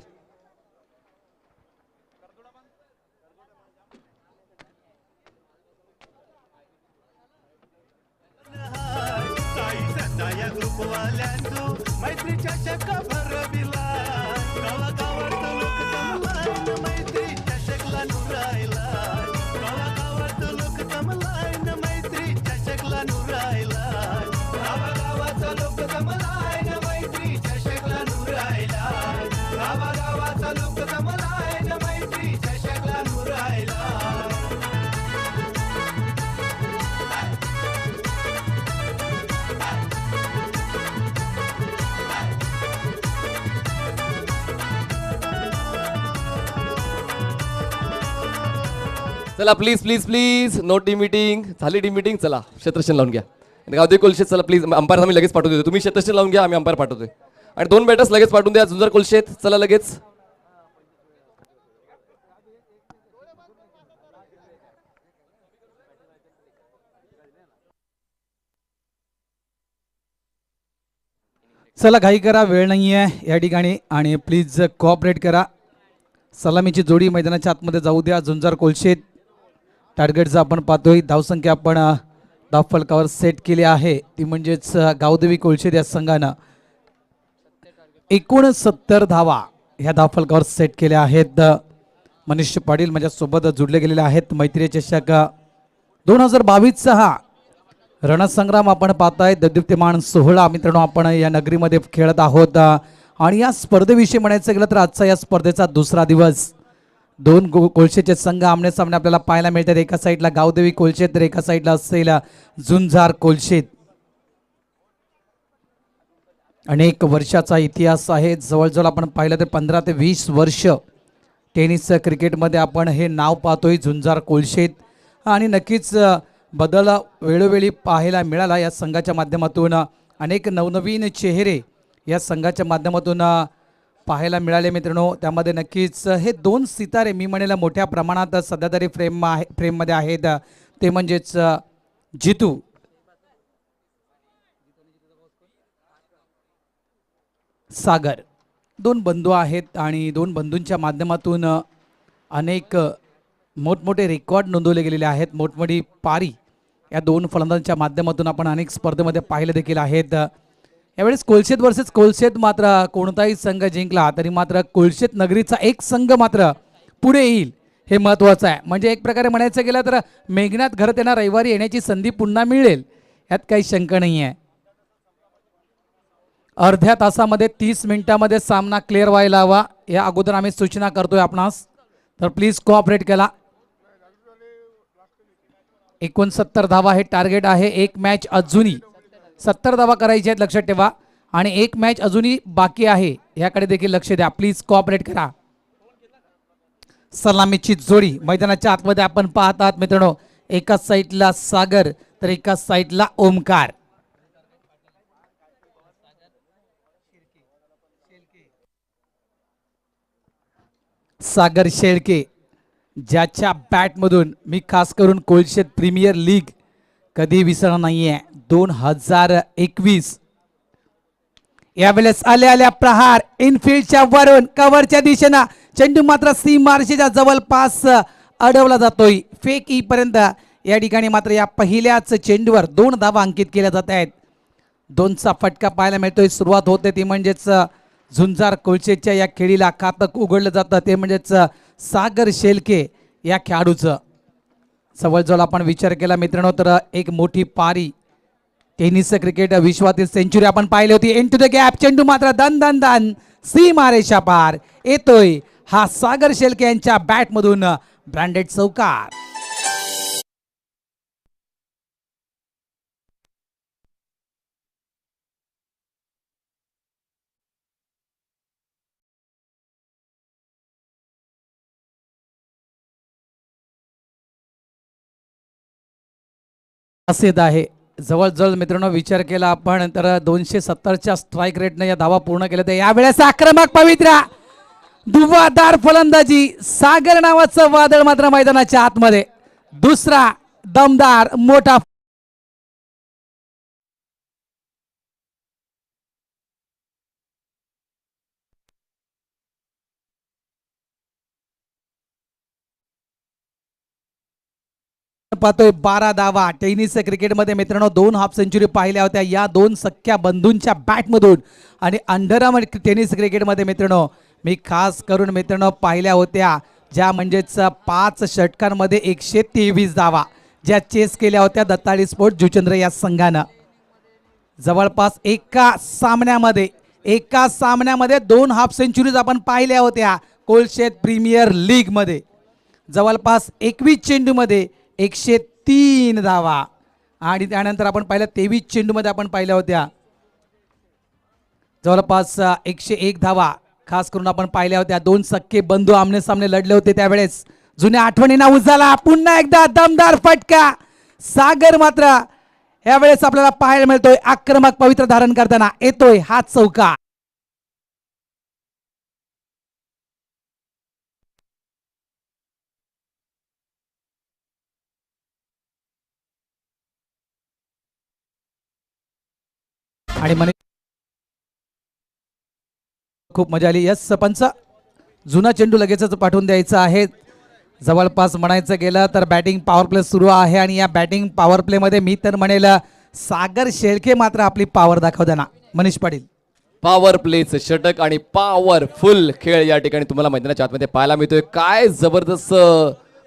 चला please please please no team meeting झाली. टीम मीटिंग चला क्षेत्ररक्षण लावून घ्या. गावदेवी कोलशेत चला प्लीज. अंपायर आम्ही लगेच पाठवतो. तुम्ही क्षेत्ररक्षण लावून घ्या, आम्ही अंपायर पाठवतोय. आणि 2 बॅटर्स लगेच पाठवून द्या. झुंजार कोलशेत चला लगेच. चला घाई करा, वेळ नाही आहे या ठिकाणी आणि प्लीज कोऑपरेट करा. सलामीची जोडी मैदानाच्या आतमध्ये जाऊ द्या. झुंजार कोलशेत टार्गेटचं आपण पाहतोय. धावसंख्या आपण धावफलकावर सेट केली आहे ती म्हणजेच गावदेवी कोलशेत या संघानं 69 धावा ह्या धावफलकावर सेट केल्या आहेत. मनीष पाटील माझ्यासोबत जुडले गेलेले आहेत. मैत्री चषक 2022चा हा रणसंग्राम आपण पाहताय. दीप्तिमान सोहळा मित्रांनो आपण या नगरीमध्ये खेळत आहोत. आणि या स्पर्धेविषयी म्हणायचं गेलं तर आजचा या स्पर्धेचा दुसरा दिवस. 2 कोलशेतचे संघ आमने सामने आपल्याला पाहायला मिळतात. एका साईडला गावदेवी कोलशेत तर एका साईडला असेल झुंजार कोलशेत. अनेक वर्षाचा इतिहास आहे. जवळजवळ आपण पाहिलं तर 15 ते 20 वर्ष टेनिस क्रिकेटमध्ये आपण हे नाव पाहतोय झुंजार कोलशेत. आणि नक्कीच बदल वेळोवेळी पाहायला मिळाला या संघाच्या माध्यमातून. अनेक नवनवीन चेहरे या संघाच्या माध्यमातून पाहायला मिळाले मित्रांनो. त्यामध्ये नक्कीच हे 2 सितारे मी म्हणेल मोठ्या प्रमाणात सध्या तरी फ्रेममध्ये आहेत. ते म्हणजेच जितू सागर. 2 बंधू आहेत आणि 2 बंधूंच्या माध्यमातून अनेक मोठमोठे रेकॉर्ड नोंदवले गेलेले आहेत. मोठमोठी पारी या 2 फलंदाजांच्या माध्यमातून आपण अनेक स्पर्धेमध्ये पाहिले देखील आहेत. यावेळेस कोलशेत वर्सेस कोलशेत मात्र कोणताही संघ जिंकला तरी मात्र कोलशेत नगरीचा एक संघ मात्र पुढे येईल हे महत्त्वाचं आहे. म्हणजे एक प्रकारे म्हणायचं गेलं तर मेघनाथ घरात त्यांना रविवारी येण्याची संधी पुन्हा मिळेल यात काही शंका नाही आहे. अर्ध्या तासामध्ये 30 मिनिटामध्ये सामना क्लिअर व्हायला हवा या अगोदर आम्ही सूचना करतोय आपणास. तर प्लीज कोऑपरेट करा. 69 धावा हे टार्गेट आहे. एक मॅच अजूनही 70 धावा करायची आहेत लक्षात ठेवा. आणि एक मॅच अजूनही बाकी आहे याकडे देखील लक्ष द्या. प्लीज कोऑपरेट करा. सलामीची जोडी मैदानाच्या आतमध्ये आपण पाहत आहात मित्रांनो. एका साईडला सागर तर एका साईडला ओमकार. सागर शेळके ज्याच्या बॅटमधून मी खास करून कोलशेत प्रीमियर लीग कधी विसरणार नाहीये. 2021 यावेळेस आल्या प्रहार इनफिल्डच्या वरून कव्हरच्या दिशेनं चेंडू मात्र सीमारेषेच्या जवळपास अडवला जातोय. फेक पर्यंत या ठिकाणी मात्र या पहिल्याच चेंडूवर 2 धावा अंकित केल्या जात आहेत. 2चा फटका पाहायला मिळतोय. सुरुवात होते ती म्हणजेच झुंजार कोलशेतच्या या खेळीला खातं उघडलं जातं ते म्हणजेच सागर शेळके या खेळाडूचं. जवळजवळ आपण विचार केला मित्रांनो तर एक मोठी पारी टेनिस क्रिकेट विश्वातील सेंचुरी आपण पाहिली होती. इन टू द गॅप चेंडू मात्र दन दन दन सीमारेषा पार येतोय हा सागर शेळके यांच्या बॅटमधून ब्रँडेड चौकार. असेच आहे. जवळजवळ मित्रांनो विचार केला आपण तर 270च्या स्ट्राईक रेटने या धावा पूर्ण केल्या. तर यावेळेस आक्रमक पवित्रा धुव्वाधार फलंदाजी सागर नावाचं वादळ मात्र मैदानाच्या आतमध्ये. दुसरा दमदार मोठा पाहतोय. 12 धावा टेनिस क्रिकेटमध्ये मित्रांनो 2 हाफ सेंचुरी पाहिल्या होत्या या 2 सख्या बंधूंच्या बॅटमधून. आणि अंडरआर्म टेनिस क्रिकेटमध्ये मित्रांनो मी खास करून मित्रांनो पाहिल्या होत्या ज्या म्हणजेच 5 षटकांमध्ये 123 धावा ज्या चेस केल्या होत्या दत्ताळी स्पोर्ट जुचंद्र या संघानं. जवळपास एका सामन्यामध्ये 2 हाफ सेंचुरीज आपण पाहिल्या होत्या कोलशेत प्रीमियर लीग मध्ये. जवळपास 21 चेंडूमध्ये 103 धावा आणि त्यानंतर आपण पाहिलं 23 चेंडूमध्ये आपण पाहिल्या होत्या जवळपास 101 धावा खास करून आपण पाहिल्या होत्या. 2 सख्खे बंधू आमने सामने लढले होते त्यावेळेस जुन्या आठवणींना उजाला, पुन्हा एकदा दमदार फटका. सागर मात्र यावेळेस आपल्याला पाहायला मिळतोय आक्रमक पवित्र धारण करताना येतोय हा चौका. आणि म्हणे खूप मजा आली. यस पंच, जुना चेंडू लगेचच पाठवून द्यायचा आहे. जवळपास म्हणायचं गेलं तर बॅटिंग पॉवर प्ले सुरू आहे आणि या बॅटिंग पॉवर प्ले मध्ये मी तर म्हणेल सागर शेळके मात्र आपली पॉवर दाखवताना. मनीष पाटील. पॉवर प्लेच षटक आणि पॉवरफुल खेळ या ठिकाणी तुम्हाला मैदानाच्या आतमध्ये पाहायला मिळतोय. काय जबरदस्त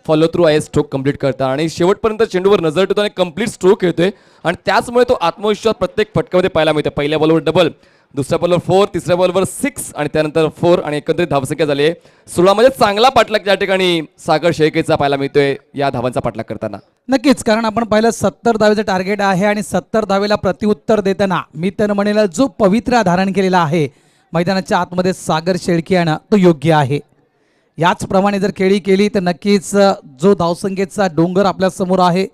फॉलो थ्रू आहे स्ट्रोक कंप्लीट करता आणि शेवटपर्यंत चेंडूवर नजर ठेवतो आणि कंप्लीट स्ट्रोक खेळतोय आणि त्याचमुळे तो आत्मविश्वास प्रत्येक फटक्यामध्ये पाहायला मिळतो. पहिल्या बॉलवर डबल, दुसऱ्या बॉलवर 4, तिसऱ्या बॉलवर 6 आणि त्यानंतर 4 आणि एकंदरीत धावसंख्या झाली आहे 16. मध्ये चांगला पाठलाग या ठिकाणी सागर शेळकेचा पाहायला मिळतोय या धावांचा पाठलाग करताना. नक्कीच, कारण आपण पाहिलं 70 धावेचं टार्गेट आहे आणि 70 धावेला प्रत्युत्तर देताना मी तर म्हणेल जो पवित्रा धारण केलेला आहे मैदानाच्या आतमध्ये सागर शेळके यानं तो योग्य आहे. याचप्रमाणे जर खेळी केली तर नक्कीच जो धावसंख्येचा डोंगर आपल्या समोर आहे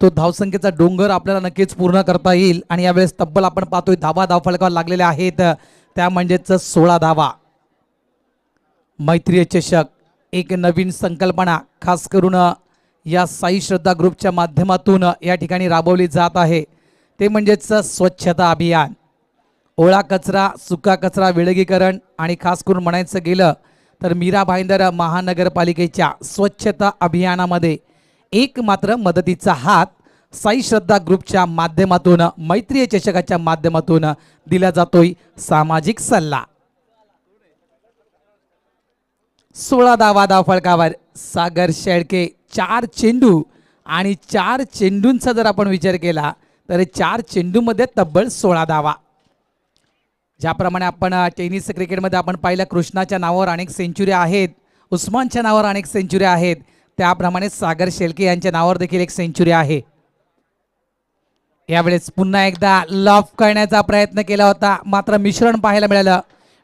तो धावसंख्येचा डोंगर आपल्याला नक्कीच पूर्ण करता येईल. आणि यावेळेस तब्बल आपण पाहतोय धावफलकावर लागलेल्या आहेत त्या म्हणजेच 16 धावा. मैत्रीय चषक एक नवीन संकल्पना खास करून या साई श्रद्धा ग्रुपच्या माध्यमातून या ठिकाणी राबवली जात आहे. ते म्हणजेच स्वच्छता अभियान. ओला कचरा, सुका कचरा विलगीकरण आणि खास करून म्हणायचं गेलं तर मीरा भाईंदर महानगरपालिकेच्या स्वच्छता अभियानामध्ये एक मात्र मदतीचा हात साई श्रद्धा ग्रुपच्या माध्यमातून मैत्रीय चषकाच्या माध्यमातून दिला जातोय. सामाजिक सल्ला. 16 धावा धावफलकावर सागर शेळके. 4 चेंडू आणि 4 चेंडूंचा जर आपण विचार केला तर 4 चेंडूमध्ये तब्बल 16 धावा. ज्याप्रमाणे आपण टेनिस क्रिकेटमध्ये आपण पाहिलं कृष्णाच्या नावावर अनेक सेंचुरी आहेत, उस्मानच्या नावावर अनेक सेंचुरी आहेत, त्याप्रमाणे सागर शेळके यांच्या नावावर देखील एक सेंचुरी आहे. यावेळेस पुन्हा एकदा लॉफ करण्याचा प्रयत्न केला होता मात्र मिश्रण पाहायला मिळालं,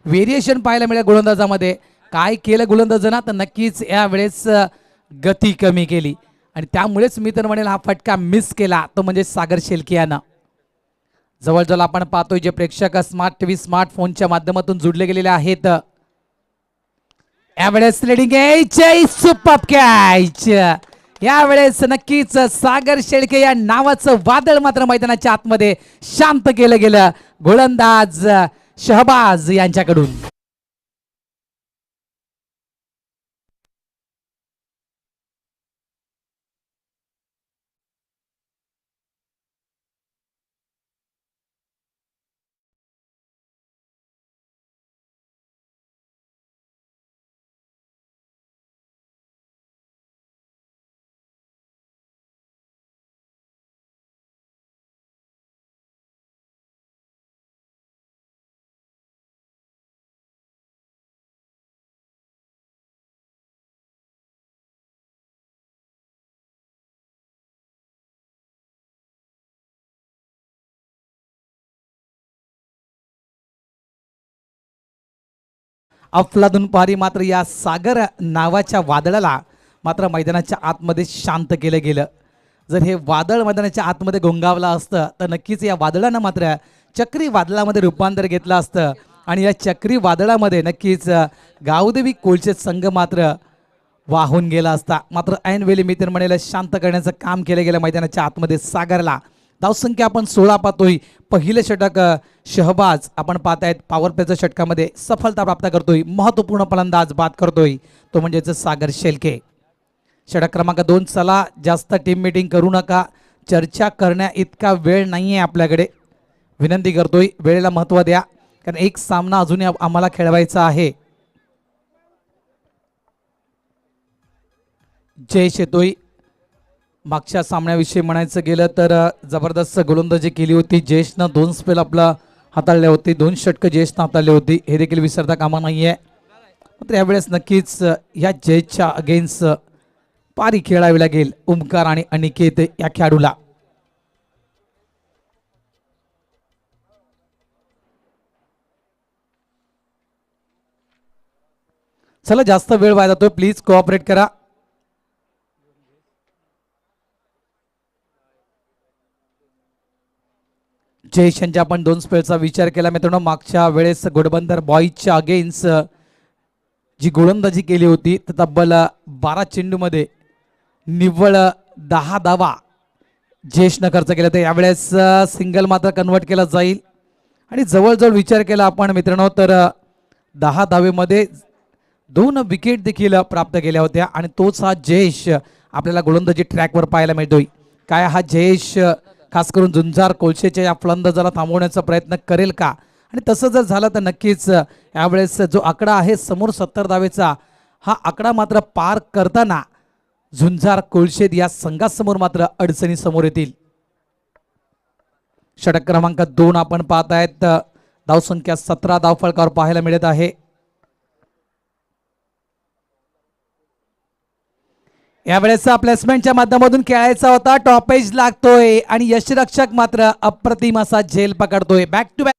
व्हेरिएशन पाहायला मिळालं गोलंदाजामध्ये. काय केलं गोलंदाजांना तर नक्कीच यावेळेस गती कमी केली आणि त्यामुळेच मी तर म्हणेल हा फटका मिस केला तो म्हणजे सागर शेळके यानं. जवळजवळ आपण पाहतोय जे प्रेक्षक स्मार्ट टीव्ही स्मार्टफोनच्या माध्यमातून जुडले गेलेले आहेत. यावेळेस लेडिंग सुपर कॅच. यावेळेस नक्कीच सागर शेळके या नावाचं वादळ मात्र मैदानाच्या आतमध्ये शांत केलं गेलं गोलंदाज शहबाज यांच्याकडून. अफलातून पारी मात्र या सागर नावाच्या वादळाला मात्र मैदानाच्या आतमध्ये शांत केलं गेलं. जर हे वादळ मैदानाच्या आतमध्ये घोंगावलं असतं तर नक्कीच या वादळानं मात्र चक्री वादळामध्ये रूपांतर घेतलं असतं आणि या चक्री वादळामध्ये नक्कीच गावदेवी कोळचे संघ मात्र वाहून गेला असता. मात्र ऐनवेळी मी तर म्हणेल शांत करण्याचं काम केलं गेलं मैदानाच्या आतमध्ये सागरला. धावसंख्या आपण 16 पाहतोय. पहिलं षटक शहबाज आपण पाहतायत पॉवर प्लेच्या षटकामध्ये सफलता प्राप्त करतोय. महत्वपूर्ण फलंदाज बाद करतोय तो म्हणजेच सागर शेळके. षटक क्रमांक 2. चला जास्त टीम मीटिंग करू नका, चर्चा करण्या इतका वेळ नाही आहे आपल्याकडे. विनंती करतोय वेळेला महत्त्व द्या कारण एक सामना अजूनही आम्हाला खेळवायचा आहे. जयेश येतोय. मागच्या सामन्याविषयी म्हणायचं गेलं तर जबरदस्त गोलंदाजी केली होती जयेशनं. 2 स्पेल आपला हाताळले होते, 2 षटकं जयेशनं हाताळले होती, हे देखील विसरता कामा नाही आहे. मात्र यावेळेस नक्कीच या जयेशच्या अगेन्स्ट पारी खेळावी लागेल ओमकार आणि अनिकेत या खेळाडूला. चला जास्त वेळ वाया जातोय, प्लीज कोऑपरेट करा. जयेश यांच्या आपण 2 स्पेलचा विचार केला मित्रांनो. मागच्या वेळेस घोडबंदर बॉईजच्या अगेन्स्ट जी गोलंदाजी केली होती तर तब्बल 12 चेंडूमध्ये निव्वळ 10 धावा जयेशनं खर्च केला. तर यावेळेस सिंगल मात्र कन्वर्ट केला जाईल आणि जवळजवळ विचार केला आपण मित्रांनो तर 10 धावेमध्ये 2 विकेट देखील प्राप्त केल्या होत्या आणि तोच हा जयेश आपल्याला गोलंदाजी ट्रॅकवर पाहायला मिळतोय. काय हा जयेश खास करून झुंजार कोळशेच्या या फलंदाजाला थांबवण्याचा प्रयत्न करेल का? आणि तसं जर झालं तर नक्कीच यावेळेस जो आकडा आहे समोर 70 धावेचा हा आकडा मात्र पार करताना झुंजार कोळशेद या संघासमोर मात्र अडचणी समोर येतील. षटक क्रमांक 2 आपण पाहत आहेत. धावसंख्या 17 धावफलकावर पाहायला मिळत आहे. यावेळेस प्लेसमेंटच्या माध्यमातून खेळायचा होता. टॉपेज लागतोय आणि यशरक्षक मात्र अप्रतिम असा झेल पकडतोय. बॅक टू बॅक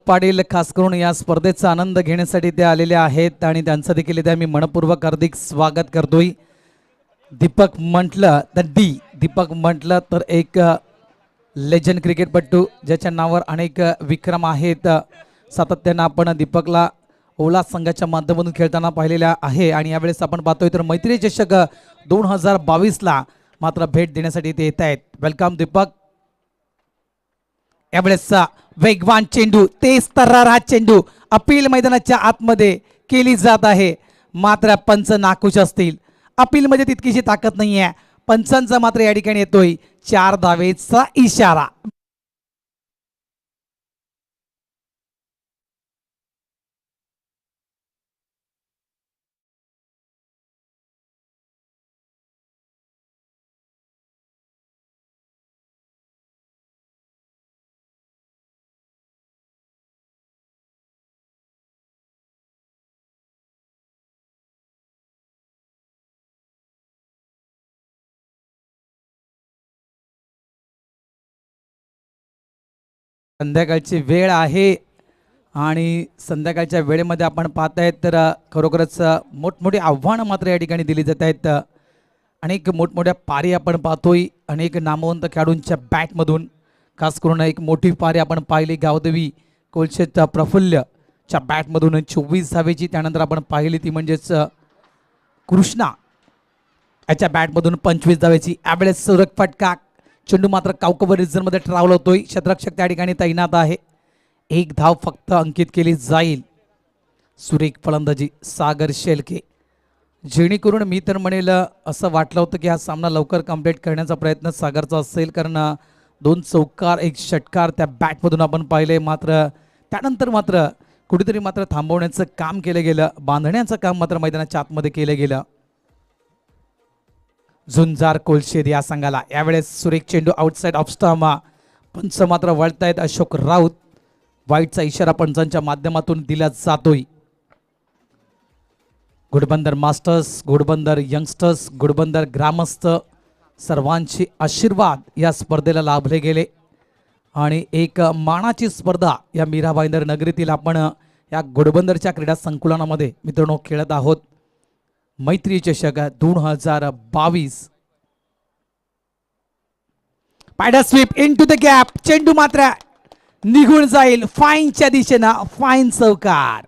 पाटील खास करून या स्पर्धेचा आनंद घेण्यासाठी ते आलेले आहेत आणि त्यांचं देखील इथे मी मनपूर्वक हार्दिक स्वागत करतोय. दीपक म्हटलं तर दीपक म्हटलं तर एक लेजंड क्रिकेटपटू ज्याच्या नावावर अनेक विक्रम आहेत. सातत्यानं आपण दीपकला ओला संघाच्या माध्यमातून खेळताना पाहिलेला आहे आणि यावेळेस आपण पाहतोय तर मैत्री चषक 2022ला मात्र भेट देण्यासाठी ते येत आहेत. वेलकम दीपक. यावेळेसचा वेगवान चेंडू तेज तर्रार हा चेंडू अपील मैदानाच्या आतमध्ये केली जात आहे. मात्र पंच नाखुश असतील. अपील मध्ये तितकीशी ताकद नाही आहे. पंचांचा मात्र या ठिकाणी येतोय 4 धावेचा इशारा. संध्याकाळची वेळ आहे आणि संध्याकाळच्या वेळेमध्ये आपण पाहतायत तर खरोखरच मोठमोठी आव्हानं मात्र या ठिकाणी दिली जात आहेत. अनेक मोठमोठ्या पारी आपण पाहतोय. अनेक नामवंत खेळाडूंच्या बॅटमधून खास करून एक मोठी पारी आपण पाहिली गावदेवी कोलशेत प्रफुल्लच्या बॅटमधून 24 धावेची. त्यानंतर आपण पाहिली ती म्हणजेच कृष्णा याच्या बॅटमधून 25 धावेची. यावेळेस सुरख फटका चेंडू मात्र काउकवर रिझनमध्ये ट्रॅव्हल होतोय. क्षेत्ररक्षक त्या ठिकाणी तैनात आहे. 1 धाव फक्त अंकित केली जाईल. सुरेख फलंदाजी सागर शेलके. जेणेकरून मी तर म्हणेल असं वाटलं होतं की हा सामना लवकर कंप्लीट करण्याचा प्रयत्न सागरचा असेल कारण 2 चौकार 1 षटकार त्या बॅटमधून आपण पाहिले. मात्र त्यानंतर मात्र कुठेतरी मात्र थांबवण्याचं काम केलं गेलं. बांधण्याचं काम मात्र मैदानाच्या आतमध्ये केलं गेलं. झुंजार कोलशेद या संघाला यावेळेस सुरेख चेंडू आउटसाइड ऑफ स्टंप. पंच मात्र वळतायत अशोक राऊत. वाईटचा इशारा पंचांच्या माध्यमातून दिला जातोय. घोडबंदर मास्टर्स, घोडबंदर यंगस्टर्स, घोडबंदर ग्रामस्थ सर्वांचे आशीर्वाद या स्पर्धेला लाभले गेले आणि एक मानाची स्पर्धा या मीरा भाईंदर नगरीतील आपण या घोडबंदरच्या क्रीडा संकुलामध्ये मित्रांनो खेळत आहोत. मैत्री चषक 2022. पायडा स्वीप इनटू द गॅप. चेंडू मात्र निघून जाईल फाईनच्या दिशेनं. फाईन चौकार.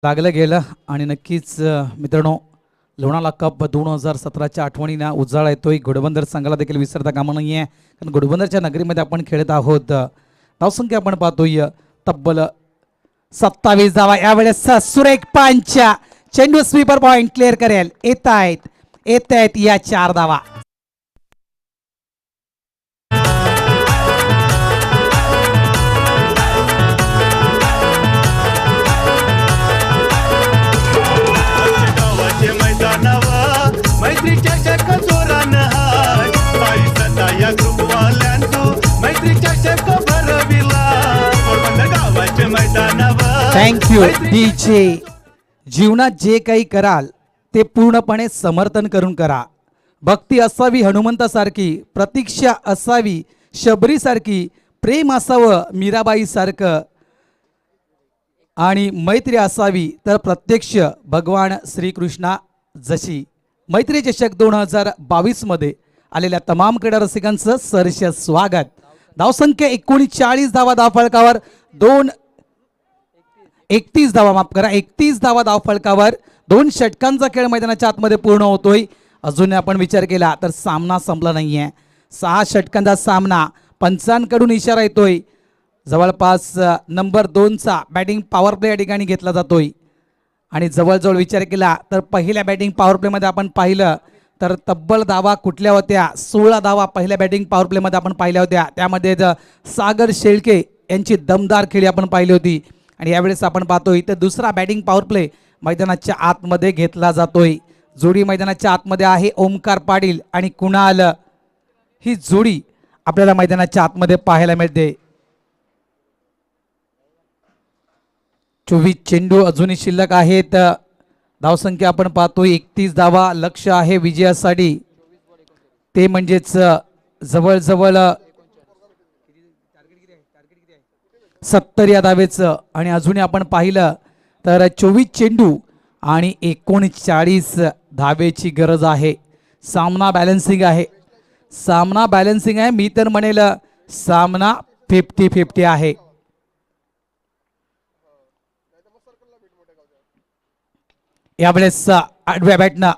लागलं गेलं आणि नक्कीच मित्रांनो लोणावळा कप 2017च्या आठवणींना उजाळा येतोय. घोडबंदर संघाला देखील विसरता कामा नाही आहे, कारण घोडबंदरच्या नगरीमध्ये आपण खेळत आहोत. धावसंख्या आपण पाहतोय तब्बल 27 धावा. यावेळेस सुरेख पंच, चेंडू स्वीपर पॉइंट क्लिअर करेल. येत आहेत या 4 धावा. गावाचे मैदानावर मैत्री चषक जोरानं हाय. ताई सदा या ग्रुपवाल्यांचो मैत्री चषक भरविला. घोडबंदर गावाचे मैदानावर थँक्यू डीजे. जीवनात जे काही कराल ते पूर्णपणे समर्थन करून करा. भक्ती असावी हनुमंतासारखी, प्रतीक्षा असावी शबरीसारखी, प्रेम असावं मीराबाईसारखं आणि मैत्री असावी तर प्रत्यक्ष भगवान श्रीकृष्णा जशी. मैत्री चषक 2022 मध्ये आलेल्या तमाम क्रीडा रसिकांचं सहर्ष स्वागत. धावसंख्या 39 धावा धावफलकावर 31 धावा, माफ करा 31 धावा धावफलकावर. 2 षटकांचा खेळ मैदानाच्या आतमध्ये पूर्ण होतोय. अजून आपण विचार केला तर सामना संपला नाहीये. 6 षटकांचा सामना. पंचांकडून इशारा येतोय. जवळपास नंबर 2चा बॅटिंग पॉवर प्ले या ठिकाणी घेतला जातोय. आणि जवळजवळ विचार केला तर पहिल्या बॅटिंग पॉवर प्लेमध्ये आपण पाहिलं तर तब्बल धावा कुठल्या होत्या? 16 धावा पहिल्या बॅटिंग पॉवर प्लेमध्ये आपण पाहिल्या होत्या. त्यामध्ये सागर शेळके यांची दमदार खेळी आपण पाहिली होती. आणि यावेळेस आपण पाहतोय तर दुसरा बॅटिंग पॉवर प्ले मैदानाच्या आतमध्ये घेतला जातोय. जोडी मैदानाच्या आतमध्ये आहे. ओमकार पाटील आणि कुणाल ही जोडी आपल्याला मैदानाच्या आतमध्ये पाहायला मिळते. 24 चेंडू अजूनही शिल्लक आहेत. धावसंख्या आपण पाहतोय 31 धावा. लक्ष आहे विजयासाठी ते म्हणजेच जवळजवळ 70 या धावेचं. आणि अजूनही आपण पाहिलं तर 24 चेंडू आणि 39 धावेची गरज आहे. सामना बॅलन्सिंग आहे. सामना बॅलन्सिंग आहे. मी तर म्हणेल सामना 50-50 आहे. यावेळेस आडव्या बॅटनं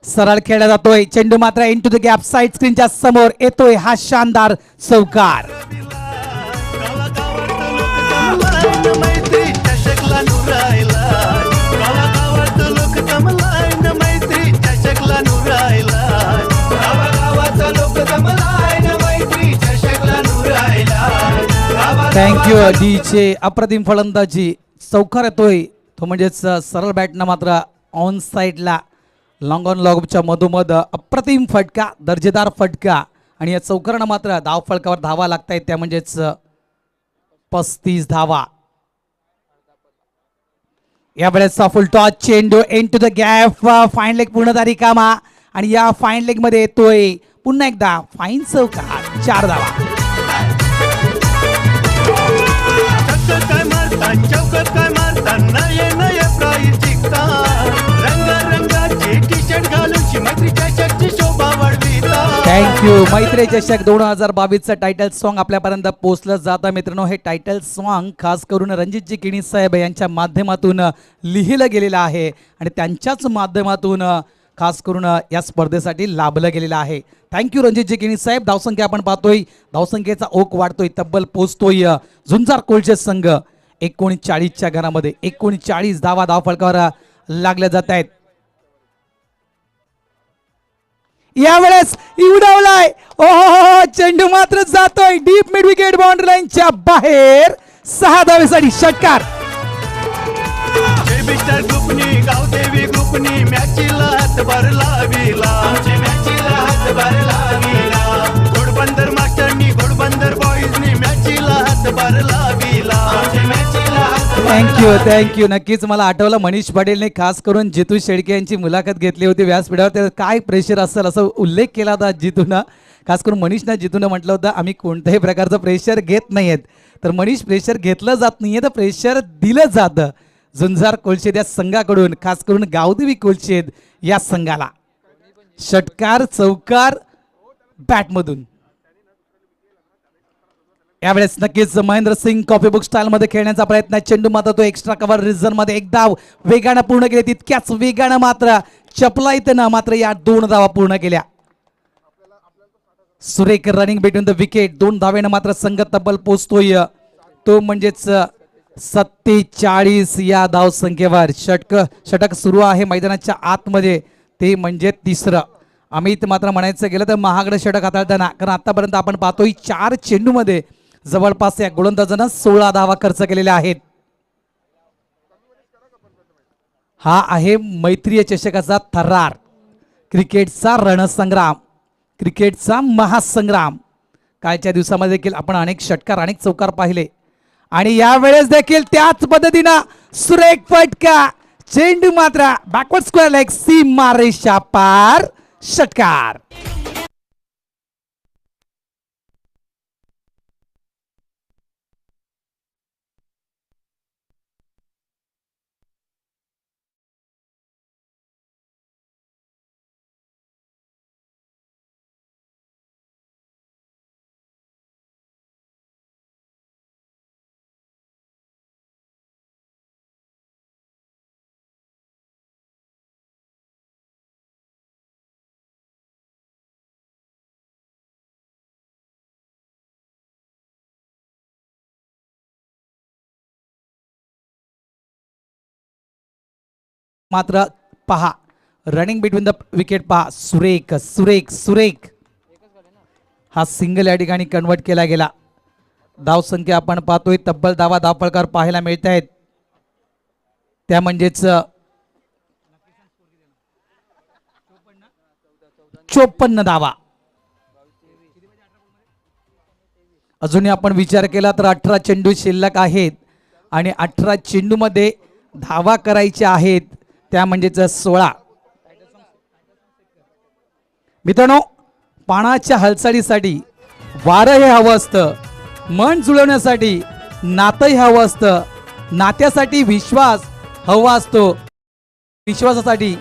सरळ खेळला जातोय. चेंडू मात्र इनटू द गॅप साइड स्क्रीनच्या समोर येतोय. हा शानदार चौकार. मैत्री चषकला नुरायला. गावागावात लोक जमलाय मैत्री चषकला नुरायला. गावागावात लोक जमलाय मैत्री चषकला नुरायला. Thank you DJ. अप्रतिम फलंदाजी. चौकार येतोय तो म्हणजेच सरळ बॅटनं मात्र ऑन साईडला लॉंग ऑन लॉगच्या मधोमध अप्रतिम फटका, दर्जेदार फटका. आणि या चौकारानं मात्र धाव फलकावर धावा लागतायत त्या म्हणजेच 35 धावा. यावेळेस फुल टॉस चेंडू into the gap. Fine leg पूर्णतः रिकामा. आणि या फाईन लेग मध्ये येतोय पुन्हा एकदा फाईन चौकार. 4 धावा. काय मारता चौकात काय मारता नये नये प्राईज जिंकता. रंग रंगाची टी शर्ट घालून मैत्री चषकची शोभा वाढविता. थँक्यू. मैत्री चषक 2022चं टायटल सॉन्ग आपल्यापर्यंत पोहोचलं जातं. मित्रांनो, हे टायटल सॉन्ग खास करून रणजितजी किणी साहेब यांच्या माध्यमातून लिहिलं गेलेलं आहे आणि त्यांच्याच माध्यमातून खास करून या स्पर्धेसाठी लाभलं गेलेलं आहे. थँक्यू रणजितजी किणी साहेब. धावसंख्या आपण पाहतोय. धावसंख्येचा ओघ वाढतोय. तब्बल पोचतोय झुंजार कोळचे संघ 39च्या घरामध्ये. 39 धावा धावफलकावर लागल्या जात आहेत. यावेळेस उडवलाय. ओहो, चेंडू मात्र जातोय डीप मिड विकेट बाउंड्री लाईनच्या बाहेर. 6 धावेसाठी षटकार. बिस्टर ग्रुपनी गावदेवी ग्रुपनी मॅचीला हातभार लाविला. मॅचीला हातभार लाविला. घोडबंदर मास्टरनी घोडबंदर बॉईजनी मॅचीला हातभार लाविला. थँक्यू. नक्कीच मला आठवलं मनीष पाटीलने खास करून जितू शेळके यांची मुलाखत घेतली होती व्यासपीठावर. तर काय प्रेशर असेल असं उल्लेख केला होता जितूनं. खास करून मनीषनं जितूनं म्हटलं होतं आम्ही कोणत्याही प्रकारचं प्रेशर घेत नाहीयेत. तर मनीष प्रेशर घेतलं जात नाहीये तर प्रेशर दिलं जातं झुंजार कोलशेद या संघाकडून, खास करून गावदेवी कोलशेद या संघाला. षटकार चौकार बॅटमधून. यावेळेस नक्कीच Mahendra Singh copy book style मध्ये खेळण्याचा प्रयत्न. चेंडू मात्र तो एक्स्ट्रा कव्हर रिझन मध्ये एक धाव वेगानं पूर्ण केली. तितक्याच वेगानं मात्र चपलाईतनं मात्र या 2 धावा पूर्ण केल्या. सुरेख रनिंग बिटवीन द विकेट. 2 धावेनं मात्र संघ तब्बल पोहोचतोय तो म्हणजेच 47 या धाव संख्येवर. षटक सुरू आहे मैदानाच्या आतमध्ये, ते म्हणजे 3रं. अमित मात्र म्हणायचं गेलं तर महागडं षटक हाताळताना, कारण आतापर्यंत आपण पाहतोय 4 चेंडूमध्ये जवळपास या गोलंदाजानं 16 धावा खर्च केलेल्या आहेत. हा आहे मैत्रीय चषकाचा थरार, क्रिकेटचा रणसंग्राम, क्रिकेटचा महासंग्राम. कालच्या दिवसामध्ये देखील आपण अनेक षटकार अनेक चौकार पाहिले आणि यावेळेस देखील त्याच पद्धतीनं सुरेख फटका. चेंडू मात्र बॅकवर्ड स्क्वेअर लेग सीमा रेषा पार षटकार. मात्र पहा रनिंग बिटवीन द विकेट पहा. सुरेख सुरेख सुरेख हा सिंगल या ठिकाणी कन्वर्ट केला गेला. धाव संख्या आपण पाहतोय तब्बल धावफलकार पाहायला मिळत आहेत. त्या म्हणजेच 54 धावा. अजूनही आपण विचार केला तर 18 चेंडू शिल्लक आहेत आणि 18 चेंडू मध्ये धावा करायच्या आहेत, त्या म्हणजेच 16. मित्रांनो, पानाच्या हालचालीसाठी वारं हे हवं असतं, मन जुळवण्यासाठी नातं हे हवं असतं, नात्यासाठी विश्वास हवा असतो, विश्वासासाठी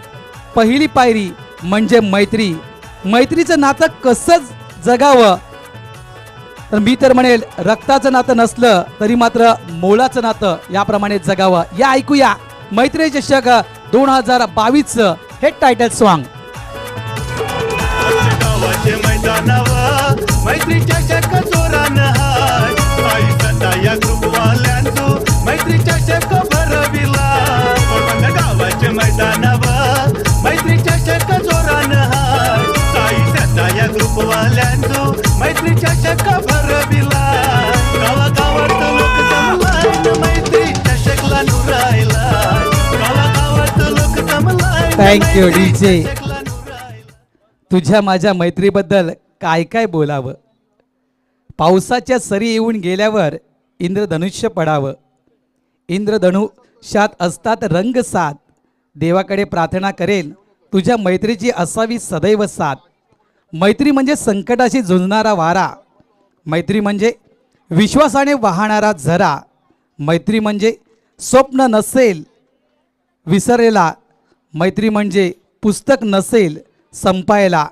पहिली पायरी म्हणजे मैत्री. मैत्रीचं नातं कसं जगावं, तर मी तर म्हणेल रक्ताचं नातं नसलं तरी मात्र मोलाचं नातं याप्रमाणे जगावं. या ऐकूया मैत्री चषक 2022 हे टायटल सॉन्ग. गावाचे मैदानावर मैत्री चषक जोरानं हाय. आई सदा या ग्रुपवाल्यांचो मैत्री चषक भरविला. गावाचे मैदानावर मैत्री चषक जोरानं हाय. आई सदा या ग्रुपवाल्यांचो मैत्री चषक भरविला. गावागावात लोक जमलाय मैत्री चषकला नुरायला. गावागावात लोक जमलाय. Thank you, DJ. तुझ्या माझ्या मैत्रीबद्दल काय काय बोलावं. पावसाच्या सरी येऊन गेल्यावर इंद्रधनुष्य पडावं. इंद्रधनुष्यात असतात रंग 7. देवाकडे प्रार्थना करेल तुझ्या मैत्रीची असावी सदैव साथ. मैत्री म्हणजे संकटाशी झुंजणारा वारा. मैत्री म्हणजे विश्वासाने वाहणारा झरा. मैत्री म्हणजे स्वप्न नसेल विसरलेला. मैत्री म्हणजे पुस्तक नसेल संपायला.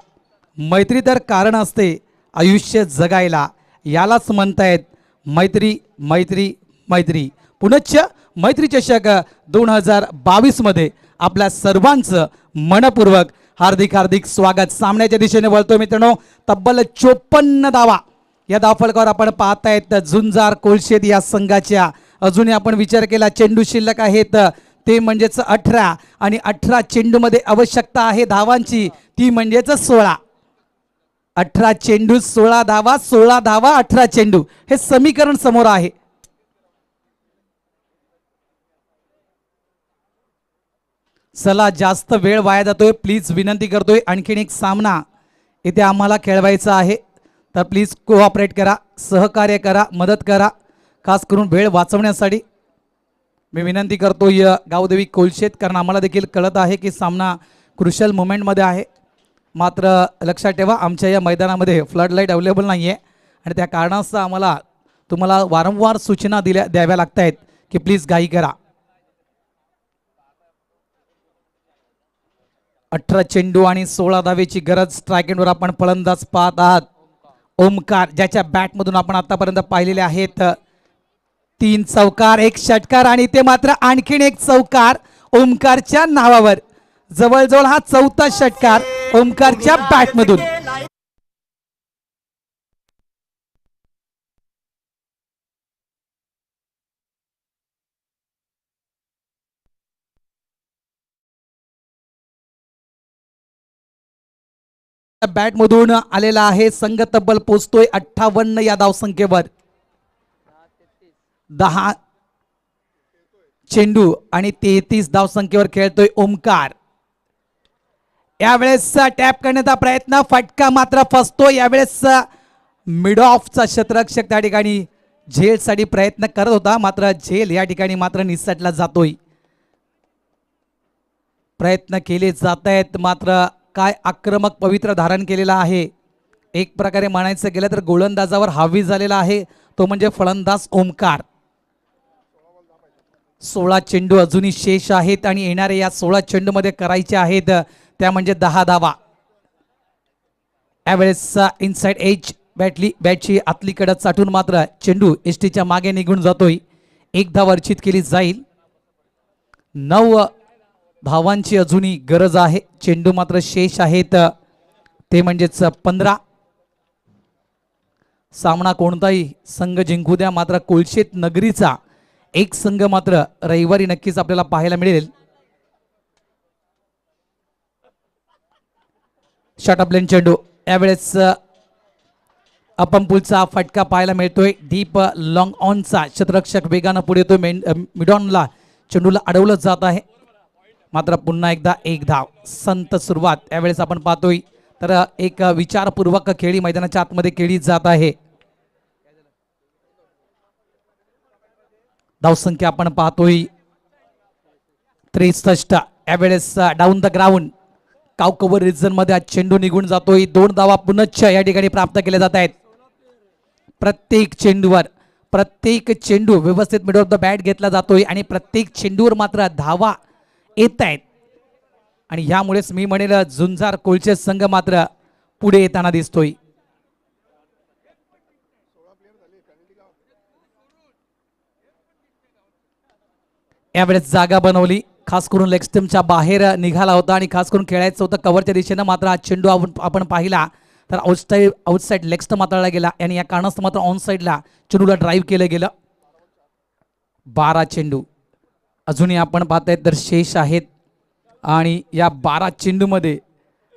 मैत्री तर कारण असते आयुष्य जगायला. यालाच म्हणतायत मैत्री मैत्री मैत्री. पुनश्च मैत्री चषक 2022 मध्ये आपल्या सर्वांचं मनपूर्वक हार्दिक हार्दिक स्वागत. सामन्याच्या दिशेने वळतो मित्रांनो. तब्बल 54 धावा या धावफलकावर आपण पाहतायत झुंजार कोलशेत या संघाच्या. अजूनही आपण विचार केला चेंडू शिल्लक आहेत ते म्हणजेच 18 आणि 18 चेंडूमध्ये आवश्यकता आहे धावांची, ती म्हणजेच 16. 18 चेंडू 16 धावा, 16 धावा 18 चेंडू, हे समीकरण समोर आहे. चला, जास्त वेळ वाया जातोय, प्लीज विनंती करतोय. आणखीन एक सामना इथे आम्हाला खेळवायचा आहे, तर प्लीज कोऑपरेट करा, सहकार्य करा, मदत करा. खास करून वेळ वाचवण्यासाठी मी विनंती करतोय गावदेवी कोलशेत, कारण आम्हाला देखील कळत आहे की सामना क्रुशल मोमेंटमध्ये आहे. मात्र लक्षात ठेवा, आमच्या या मैदानामध्ये फ्लड लाईट अवेलेबल नाही आहे आणि त्या कारणास्तव आम्हाला तुम्हाला वारंवार सूचना द्याव्या लागत आहेत की प्लीज घाई करा. 18 चेंडू आणि 16 धावेची गरज. स्ट्राईक एंडवर आपण फलंदाज पाहत आहात ओमकार, ज्याच्या बॅटमधून आपण आतापर्यंत पाहिलेले आहेत 3 चौकार 1 षटकार आणि ते मात्र आणखीन 1 चौकार ओमकारच्या नावावर. जवळजवळ हा 4था षटकार ओमकारच्या बॅटमधून. बॅटमधून आलेला आहे. संघ तब्बल पोचतोय 58 या धावसंख्येवर. 10 चेंडू आणि 33 धावसंख्येवर खेळतोय ओमकार. यावेळेस टॅप करण्याचा प्रयत्न, फटका मात्र फसतो. यावेळेस मिड ऑफचा क्षेत्ररक्षक त्या ठिकाणी झेलसाठी प्रयत्न करत होता, मात्र झेल या ठिकाणी मात्र निसटला जातोय. प्रयत्न केले जात आहेत, मात्र काय आक्रमक पवित्र धारण केलेला आहे. एक प्रकारे म्हणायचं गेलं तर गोलंदाजावर हावी झालेला आहे, तो म्हणजे फलंदाज ओमकार. 16 चेंडू अजूनही शेष आहेत आणि येणारे या 16 चेंडूमध्ये करायचे आहेत त्या म्हणजे 10 धावा. यावेळेस इनसाइड एज बॅटची आतली कडक चाटून मात्र चेंडू एसटीच्या मागे निघून जातोय. 1 धाव अर्चित केली जाईल. 9 धावांची अजूनही गरज आहे. चेंडू मात्र शेष आहेत ते म्हणजेच 15. सामना कोणताही संघ जिंकू द्या, मात्र कोळशेत नगरीचा एक संघ मात्र रविवारी नक्कीच आपल्याला पाहायला मिळेल. शॉर्ट लेन चेंडू. यावेळेस अपंपुलचा फटका पाहायला मिळतोय. डीप लॉंग ऑनचा क्षेत्ररक्षक वेगानं पुढे येतोय. मिडॉनला चेंडूला अडवलं जात आहे, मात्र पुन्हा एकदा 1 धाव. संत सुरुवात यावेळेस आपण पाहतोय तर एक विचारपूर्वक खेळी मैदानाच्या आतमध्ये केली जात आहे. धावसंख्या आपण पाहतोय 63. यावेळेस डाऊन द ग्राउंड काव कव्हर रिजन मध्ये चेंडू निघून जातोय. 2 धावा पुनश्च या ठिकाणी प्राप्त केल्या जात आहेत. प्रत्येक चेंडू व्यवस्थित मिड ऑफ द बॅट घेतला जातोय आणि प्रत्येक चेंडूवर मात्र धावा येत आहेत आणि यामुळेच मी म्हणेल झुंजार कोळचे संघ मात्र पुढे येताना दिसतोय. यावेळेस जागा बनवली, खास करून लेग स्टंपच्या बाहेर निघाला होता आणि खास करून खेळायचं होतं कव्हरच्या दिशेनं, मात्र हा चेंडू आपण पाहिला तर आउटसाइड लेग स्टंप हाताळला गेला आणि या कारणास्तव मात्र ऑन साइडला चेंडूला ड्राईव्ह केलं गेलं. 12 चेंडू अजूनही आपण पाहतायत तर शेष आहेत आणि या 12 चेंडूमध्ये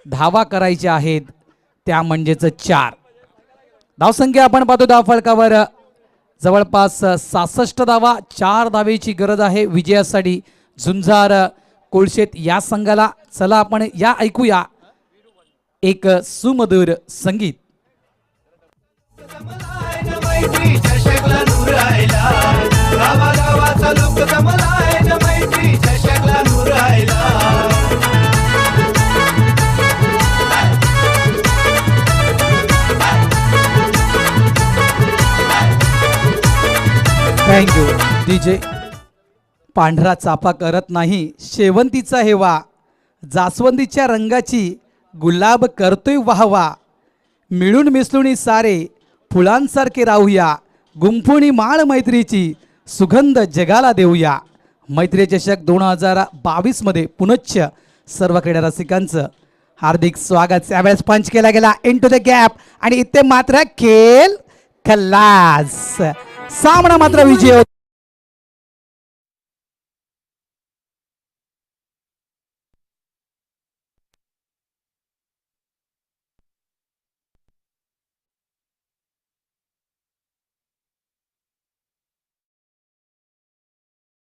धावा करायच्या आहेत त्या म्हणजेच 4. धावसंख्या आपण पाहतो धावफलकावर जवळपास 66 धावा. 4 धावेची गरज आहे विजयासाठी झुंजार कोळशेत या संघाला. चला आपण या ऐकूया एक सुमधुर संगीत. मैत्री चषकला नूर आयला, गावागावाचा लोक जमलाय न मैत्री चषकला नूर आयला. Thank you DJ. पांढरा चाफा करत नाही शेवंतीचा हेवा, जास्वंदीच्या रंगाची गुलाब करतोय वाहवा. मिळून मिसळून सारे फुलांसारखे राहूया, गुंफुणी माळ मैत्रीची सुगंध जगाला देऊया. मैत्री चषक 2022 मध्ये पुनश्च सर्व क्रीडा रसिकांचं हार्दिक स्वागत. यावेळेस पंच केला गेला इनटू द गॅप आणि इथे मात्र खेळ खल्लास. सामना मात्र विजय